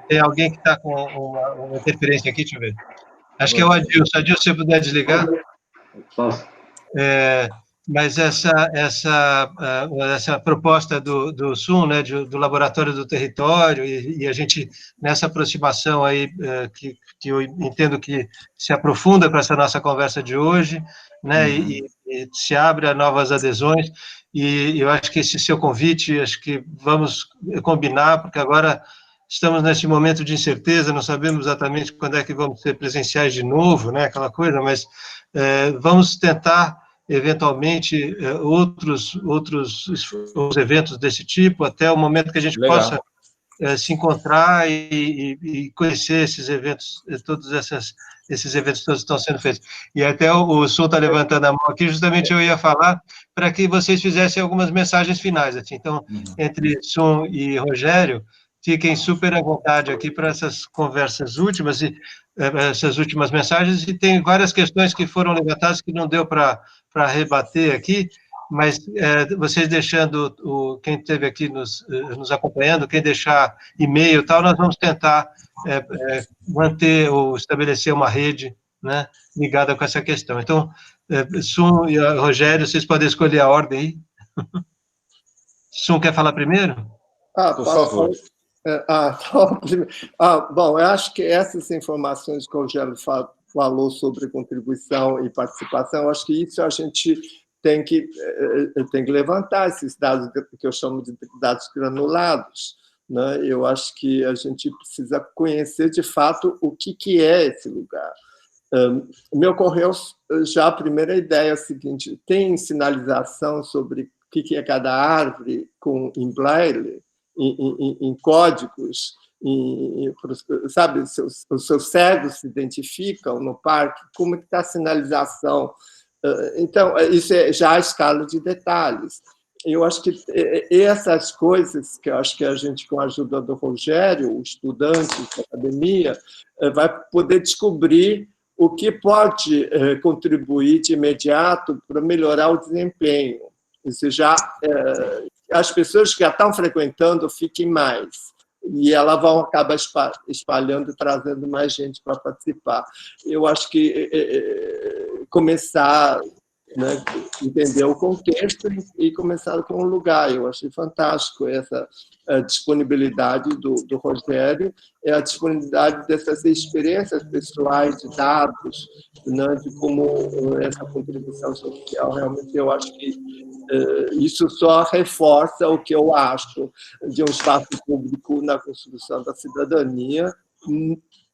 tem alguém que está com uma interferência aqui, deixa eu ver. Acho que é o Adilson. Adilson, se você puder desligar. Posso. Mas essa proposta do SUM, né, do Laboratório do Território, e a gente, nessa aproximação aí, que eu entendo que se aprofunda para essa nossa conversa de hoje, né, e se abre a novas adesões, e eu acho que esse seu convite, acho que vamos combinar, porque agora estamos nesse momento de incerteza, não sabemos exatamente quando é que vamos ser presenciais de novo, né, aquela coisa, mas vamos tentar eventualmente outros eventos desse tipo, até o momento que a gente possa se encontrar e conhecer esses eventos, esses eventos todos estão sendo feitos. E até o Sul está levantando a mão aqui, justamente eu ia falar para que vocês fizessem algumas mensagens finais. Assim. Então, entre Sul e Rogério, fiquem super à vontade aqui para essas conversas últimas, essas últimas mensagens, e tem várias questões que foram levantadas que não deu para rebater aqui, mas vocês deixando, quem esteve aqui nos acompanhando, quem deixar e-mail e tal, nós vamos tentar manter ou estabelecer uma rede, né, ligada com essa questão. Então, Sum e Rogério, vocês podem escolher a ordem aí. Sum quer falar primeiro? Por favor. Bom, eu acho que essas informações que o Rogério falou sobre contribuição e participação, eu acho que isso a gente tem que levantar, esses dados que eu chamo de dados granulados, né? Eu acho que a gente precisa conhecer, de fato, o que é esse lugar. Me ocorreu já a primeira ideia seguinte: tem sinalização sobre o que é cada árvore em braille, em códigos, sabe, os seus cegos se identificam no parque, como está a sinalização. Então, isso é já a escala de detalhes. Eu acho que essas coisas, que eu acho que a gente, com a ajuda do Rogério, o estudante da academia, vai poder descobrir o que pode contribuir de imediato para melhorar o desempenho. Isso já, as pessoas que já estão frequentando fiquem mais, e elas vão acabar espalhando e trazendo mais gente para participar. Eu acho que começar né, entender o contexto e começaram com um lugar. Eu achei fantástico essa disponibilidade do Rogério, a disponibilidade dessas experiências pessoais de dados, né, de como essa contribuição social, realmente eu acho que isso só reforça o que eu acho de um espaço público na construção da cidadania,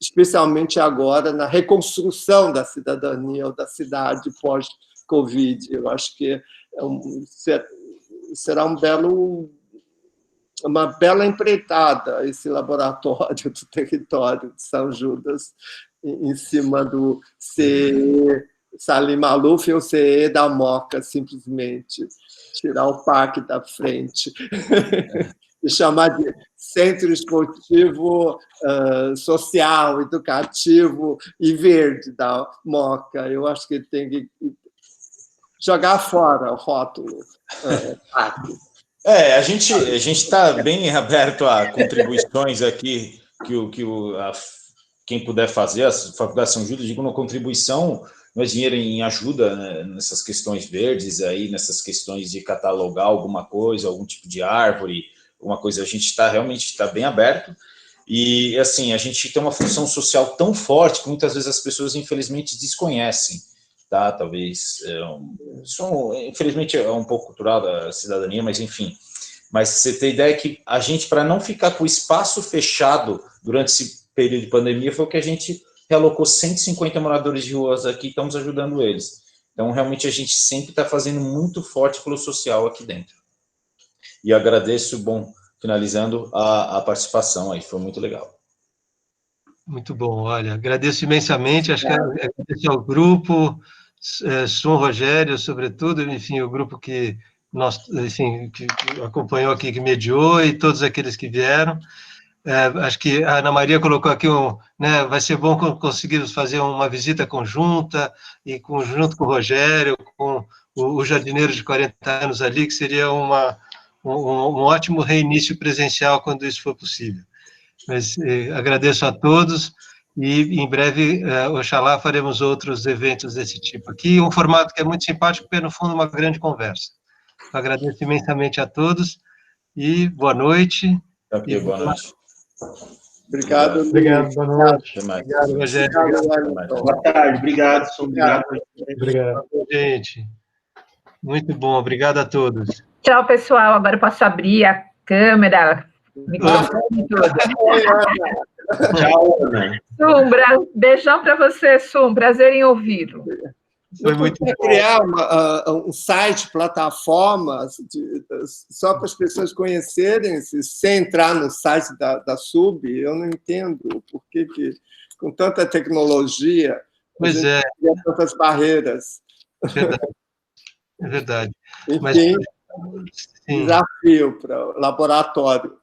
especialmente agora na reconstrução da cidadania ou da cidade pós-Covid. Eu acho que será uma bela empreitada esse laboratório do território de São Judas em cima do CE Salim Maluf ou CE da Moca, simplesmente tirar o PAC da frente e chamar de Centro Esportivo Social, Educativo e Verde da Moca. Eu acho que tem que jogar fora o rótulo PAC. A gente está bem aberto a contribuições aqui, quem puder fazer, a Faculdade São Judas, digo, uma contribuição, não é dinheiro em ajuda, né, nessas questões verdes, aí, nessas questões de catalogar alguma coisa, algum tipo de árvore, alguma coisa, a gente realmente está bem aberto, e assim, a gente tem uma função social tão forte que muitas vezes as pessoas, infelizmente, desconhecem, tá? Talvez, infelizmente, é um pouco cultural da cidadania, mas enfim. Mas você tem ideia que a gente, para não ficar com o espaço fechado durante esse período de pandemia, foi o que a gente realocou 150 moradores de ruas aqui, estamos ajudando eles. Então, realmente, a gente sempre está fazendo muito forte pelo social aqui dentro. E agradeço, finalizando, a participação aí, foi muito legal. Muito bom, olha, agradeço imensamente, acho que agradeço ao grupo, Sum Rogério, sobretudo, enfim, o grupo que acompanhou aqui, que mediou, e todos aqueles que vieram. Acho que a Ana Maria colocou aqui, vai ser bom conseguirmos fazer uma visita conjunta, e junto com o Rogério, com o jardineiro de 40 anos ali, que seria um ótimo reinício presencial quando isso for possível. Mas agradeço a todos, e em breve, oxalá, faremos outros eventos desse tipo aqui, um formato que é muito simpático, porque é, no fundo, uma grande conversa. Agradeço imensamente a todos, e boa noite. Ok, boa noite. Obrigado. Obrigado, boa noite. Obrigado, Rogério. Boa tarde, obrigado. Obrigado, gente. Muito bom, obrigado a todos. Tchau, pessoal. Agora eu posso abrir a câmera. Tchau, Ana. Beijão para você, Sum. Prazer em ouvi-lo. Foi muito bom. Criar um site, plataforma, só para as pessoas conhecerem, sem entrar no site da SUB. Eu não entendo por que com tanta tecnologia, pois tem tantas barreiras. É verdade. Enfim, Mas, desafio para o laboratório.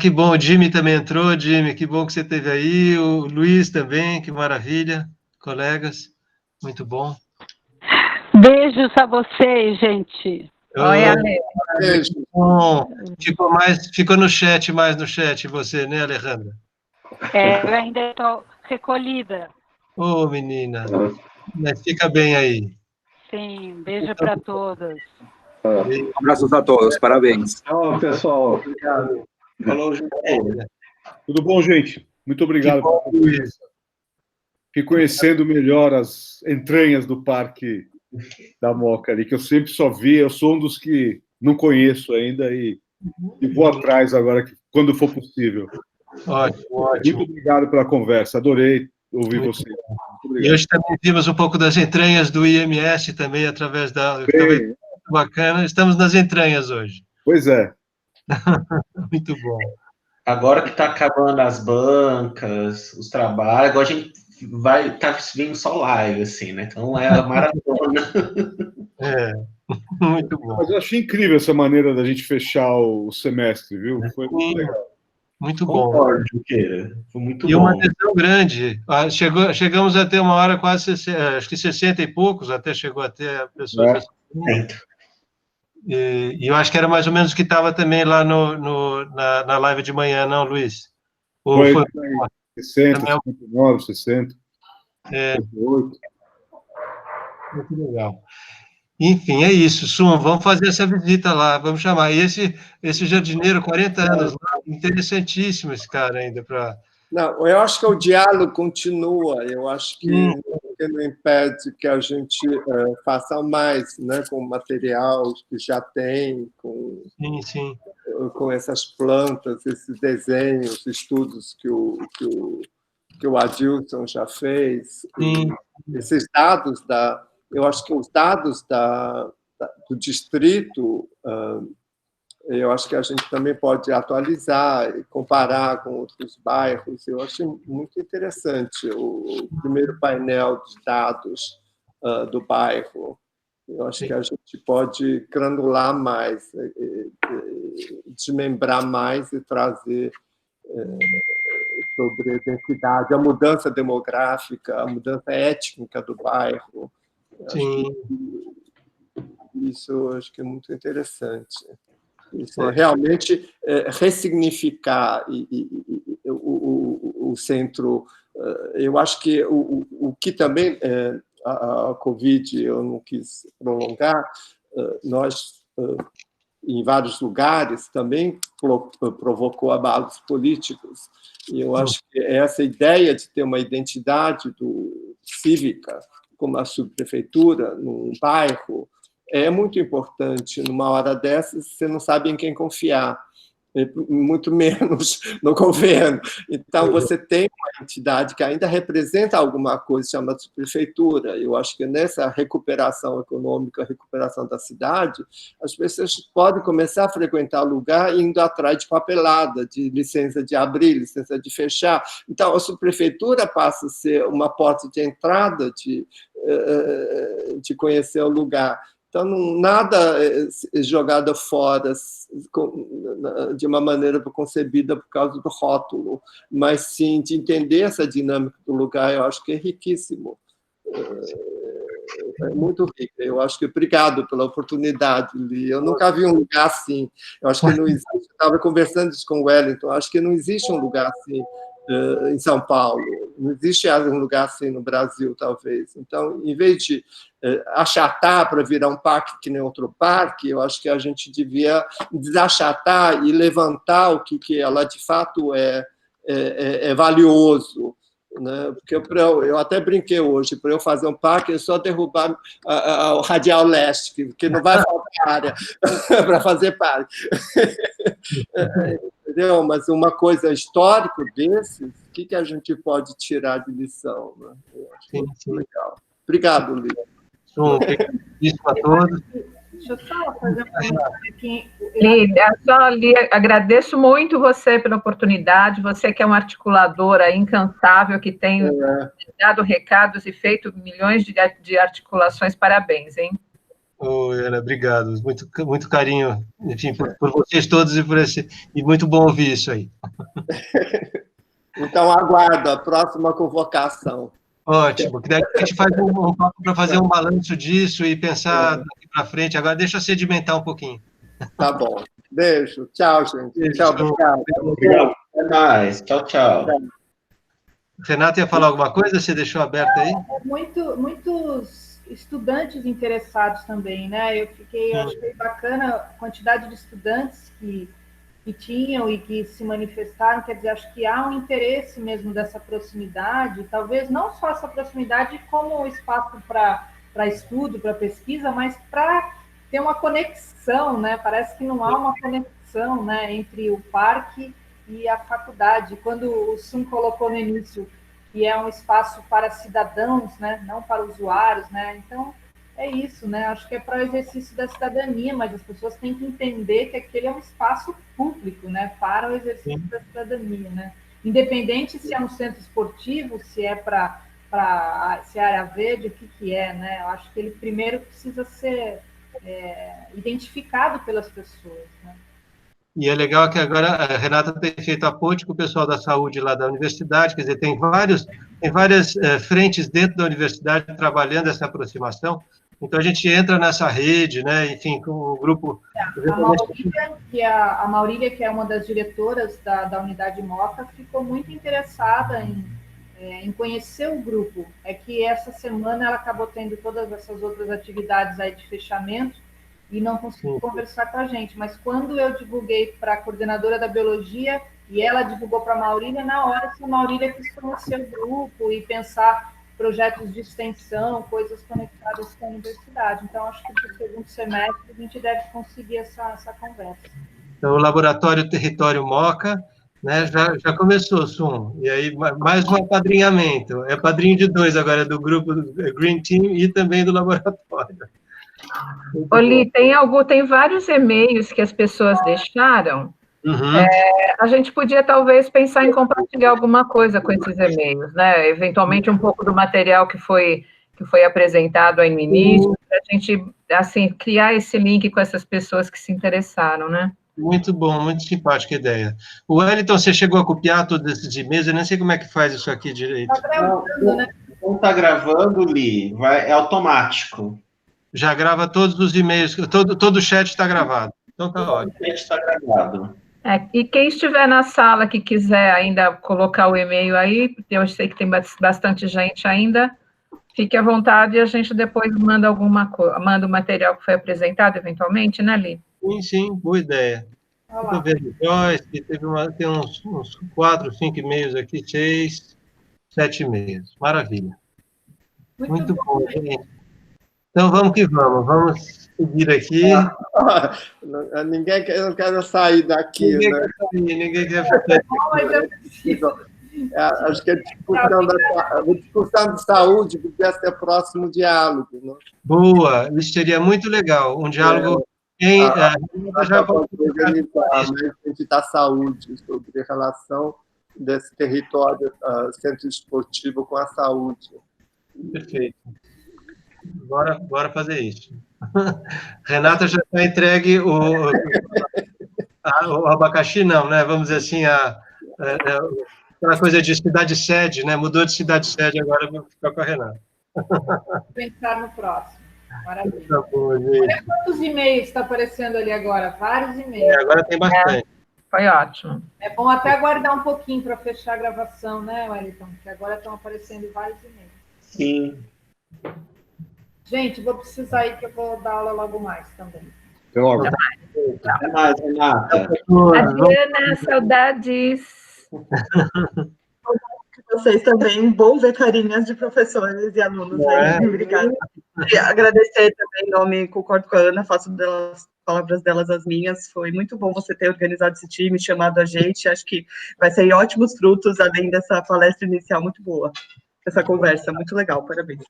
Que bom, o Jimmy também entrou, Jimmy, que bom que você esteve aí, o Luiz também, que maravilha, colegas, muito bom. Beijos a vocês, gente. Oi, Ale. Beijo. Bom, ficou no chat, mais no chat, você, né, Alejandra? Eu ainda estou recolhida. Ô, menina, mas fica bem aí. Sim, beijo para todos. Abraços a todos, parabéns. Tchau, pessoal. Obrigado. Falou, gente. Tudo bom, gente? Muito obrigado. Fiquei conhecendo melhor as entranhas do Parque da Moca ali, que eu sempre só vi, eu sou um dos que não conheço ainda e vou atrás agora, quando for possível. Ótimo. Muito obrigado pela conversa, adorei ouvir você. E hoje também vimos um pouco das entranhas do IMS também, através muito bacana, estamos nas entranhas hoje. Pois é. Muito bom. Agora que está acabando as bancas, os trabalhos, agora a gente vai estar vindo só live, assim, né? Então é a maratona. Muito bom. Mas eu achei incrível essa maneira da gente fechar o semestre, viu? Foi muito legal. Muito bom. Concordo, Juqueira. Foi muito bom. E uma adesão grande. Chegamos a ter uma hora quase, acho que 60 e poucos, até chegou a ter pessoas. E eu acho que era mais ou menos o que estava também lá na live de manhã, não, Luiz? Foi 60, 59, 60, 68. Muito legal. Enfim, é isso, Sum, vamos fazer essa visita lá, vamos chamar. E esse jardineiro, 40 anos lá, interessantíssimo esse cara ainda para... Não, eu acho que o diálogo continua, eu acho que não impede que a gente faça mais, né, com o material que já tem, com essas plantas, esses desenhos, estudos que o Adilson já fez. Esses dados eu acho que os dados do distrito, eu acho que a gente também pode atualizar e comparar com outros bairros. Eu acho muito interessante o primeiro painel de dados do bairro. Eu acho que a gente pode granular mais, desmembrar mais e trazer sobre a identidade, a mudança demográfica, a mudança étnica do bairro. Isso acho que é muito interessante. Isso é realmente ressignificar o centro. Eu acho que o que também a Covid, eu não quis prolongar, nós, em vários lugares, também provocou abalos políticos. E eu acho que essa ideia de ter uma identidade cívica, como a subprefeitura, num bairro, é muito importante. Numa hora dessas, você não sabe em quem confiar, muito menos no governo. Então, você tem uma entidade que ainda representa alguma coisa, chamada subprefeitura. Eu acho que nessa recuperação econômica, recuperação da cidade, as pessoas podem começar a frequentar o lugar indo atrás de papelada, de licença de abrir, licença de fechar. Então, a subprefeitura passa a ser uma porta de entrada de conhecer o lugar. Então, nada é jogado fora de uma maneira concebida por causa do rótulo, mas sim de entender essa dinâmica do lugar. Eu acho que é riquíssimo. É muito rico. Eu acho que obrigado pela oportunidade, Li. Eu nunca vi um lugar assim. Eu acho que não existe. Eu estava conversando isso com o Wellington. Eu acho que não existe um lugar assim em São Paulo. Não existe um lugar assim no Brasil, talvez. Então, em vez de achatar para virar um parque que nem outro parque, eu acho que a gente devia desachatar e levantar o que ela de fato é valioso. Né? Porque eu até brinquei hoje, para eu fazer um parque, é só derrubar o Radial Leste, que não vai faltar área para fazer parque. Entendeu? Mas uma coisa histórica desses, o que a gente pode tirar de lição? Né? Eu acho que é muito legal. Obrigado, Lívia. Isso a todos. Deixa eu só fazer uma pergunta aqui. Lídia, agradeço muito você pela oportunidade, você que é uma articuladora incansável, que tem dado recados e feito milhões de articulações. Parabéns, hein? Oi, Ana, obrigado. Muito carinho, enfim, por vocês todos e muito bom ouvir isso aí. Então, aguardo a próxima convocação. Ótimo, que daí a gente faz um papo para fazer um balanço disso e pensar daqui para frente. Agora deixa eu sedimentar um pouquinho. Tá bom. Beijo. Tchau, gente. Beijo, tchau, obrigado. Obrigado. Até mais. Tchau, tchau. Renato ia falar alguma coisa? Você deixou aberto aí? Muitos estudantes interessados também, né? Eu achei bacana a quantidade de estudantes que tinham e que se manifestaram. Quer dizer, acho que há um interesse mesmo dessa proximidade, talvez não só essa proximidade como espaço para estudo, para pesquisa, mas para ter uma conexão, né? Parece que não há uma conexão, né, entre o parque e a faculdade. Quando o Sum colocou no início que é um espaço para cidadãos, né, não para usuários, né? Então, é isso, né? Acho que é para o exercício da cidadania, mas as pessoas têm que entender que aquele é um espaço público, né? Para o exercício da cidadania, né? Independente se é um centro esportivo, se é se é área verde, o que é, né? Eu acho que ele primeiro precisa ser identificado pelas pessoas, né? E é legal que agora a Renata tem feito a ponte com o pessoal da saúde lá da universidade, quer dizer, tem várias frentes dentro da universidade trabalhando essa aproximação. Então, a gente entra nessa rede, né, enfim, com o grupo... A Maurília, que é uma das diretoras da unidade Moca, ficou muito interessada em conhecer o grupo. É que essa semana ela acabou tendo todas essas outras atividades aí de fechamento e não conseguiu conversar com a gente. Mas quando eu divulguei para a coordenadora da biologia e ela divulgou para a Maurília, na hora que a Maurília quis conhecer o grupo e pensar projetos de extensão, coisas conectadas com a universidade. Então, acho que no segundo semestre a gente deve conseguir essa conversa. Então, o Laboratório Território Moca, né, já começou, Sum. E aí, mais um apadrinhamento. É padrinho de 2 agora, do grupo do Green Team e também do laboratório. Oli, tem vários e-mails que as pessoas deixaram. Uhum. A gente podia, talvez, pensar em compartilhar alguma coisa com esses e-mails, né? Eventualmente, um pouco do material que foi apresentado aí no início, para a gente, assim, criar esse link com essas pessoas que se interessaram, né? Muito bom, muito simpática a ideia. O Wellington, você chegou a copiar todos esses e-mails? Eu nem sei como é que faz isso aqui direito. Está gravando, né? Não está gravando, Li, é automático. Já grava todos os e-mails, todo o chat está gravado. Então tá ótimo. O chat está gravado. E quem estiver na sala que quiser ainda colocar o e-mail aí, porque eu sei que tem bastante gente ainda, fique à vontade e a gente depois manda manda o material que foi apresentado, eventualmente, né, Li? Sim, boa ideia. Estou vendo Joyce, tem uns 4, 5 e-mails aqui, 6, 7 e-mails. Maravilha. Muito bom, gente. Então, vamos que vamos seguir aqui. Eu não quero sair daqui. Ninguém quer sair. Acho que a discussão de saúde podia ser próximo diálogo. Né? Boa, isso seria muito legal. Um diálogo... já pode organizar a gente da saúde, sobre a relação desse território centro esportivo com a saúde. Perfeito. Bora fazer isso. Renata já está entregue o abacaxi, não, né? Vamos dizer assim, aquela coisa de cidade-sede, né? Mudou de cidade-sede, agora vou ficar com a Renata. Pensar no próximo. Maravilha. Tá bom, gente. Olha quantos e-mails está aparecendo ali agora, vários e-mails. Agora tem bastante. Foi ótimo. É bom até aguardar um pouquinho para fechar a gravação, né, Wellington? Porque agora estão aparecendo vários e-mails. Sim. Gente, vou precisar ir, que eu vou dar aula logo mais também. Até logo. Até mais, Renata. Adriana, saudades. Vocês também, bom ver carinhas de professores e alunos aí. Obrigada. E agradecer também, em nome, concordo com a Ana, faço das palavras delas as minhas. Foi muito bom você ter organizado esse time, chamado a gente. Acho que vai sair ótimos frutos, além dessa palestra inicial muito boa. Essa conversa, muito legal, parabéns.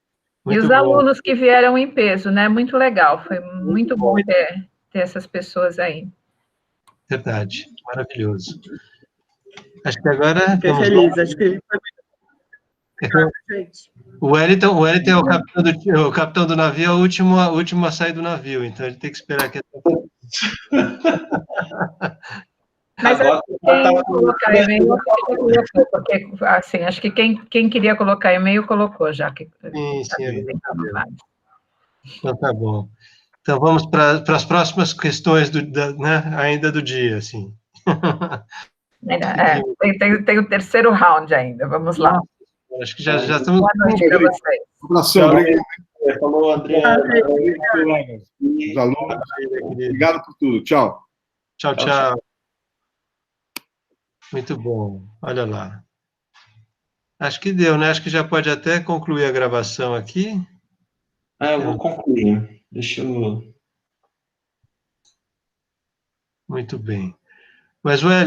E os alunos que vieram em peso, né? Muito legal, foi muito bom ter essas pessoas aí. Verdade, maravilhoso. Acho que agora... Fiquei feliz, acho que foi muito... O Wellington é o capitão do navio, a última a sair do navio, então ele tem que esperar que... Mas quem colocar e-mail, porque, assim, acho que quem queria colocar e-mail, colocou já. Sim. Então, tá bom. Então, vamos para as próximas questões ainda do dia, assim. Tem o terceiro round ainda, vamos lá. Acho que já estamos... Boa noite para vocês. Abração, obrigado. Falou, Adriana. Os alunos, obrigado por tudo. Tchau. Tchau. Muito bom. Olha lá. Acho que deu, né? Acho que já pode até concluir a gravação aqui. Eu vou concluir. Deixa eu... Muito bem. Mas, Wellington,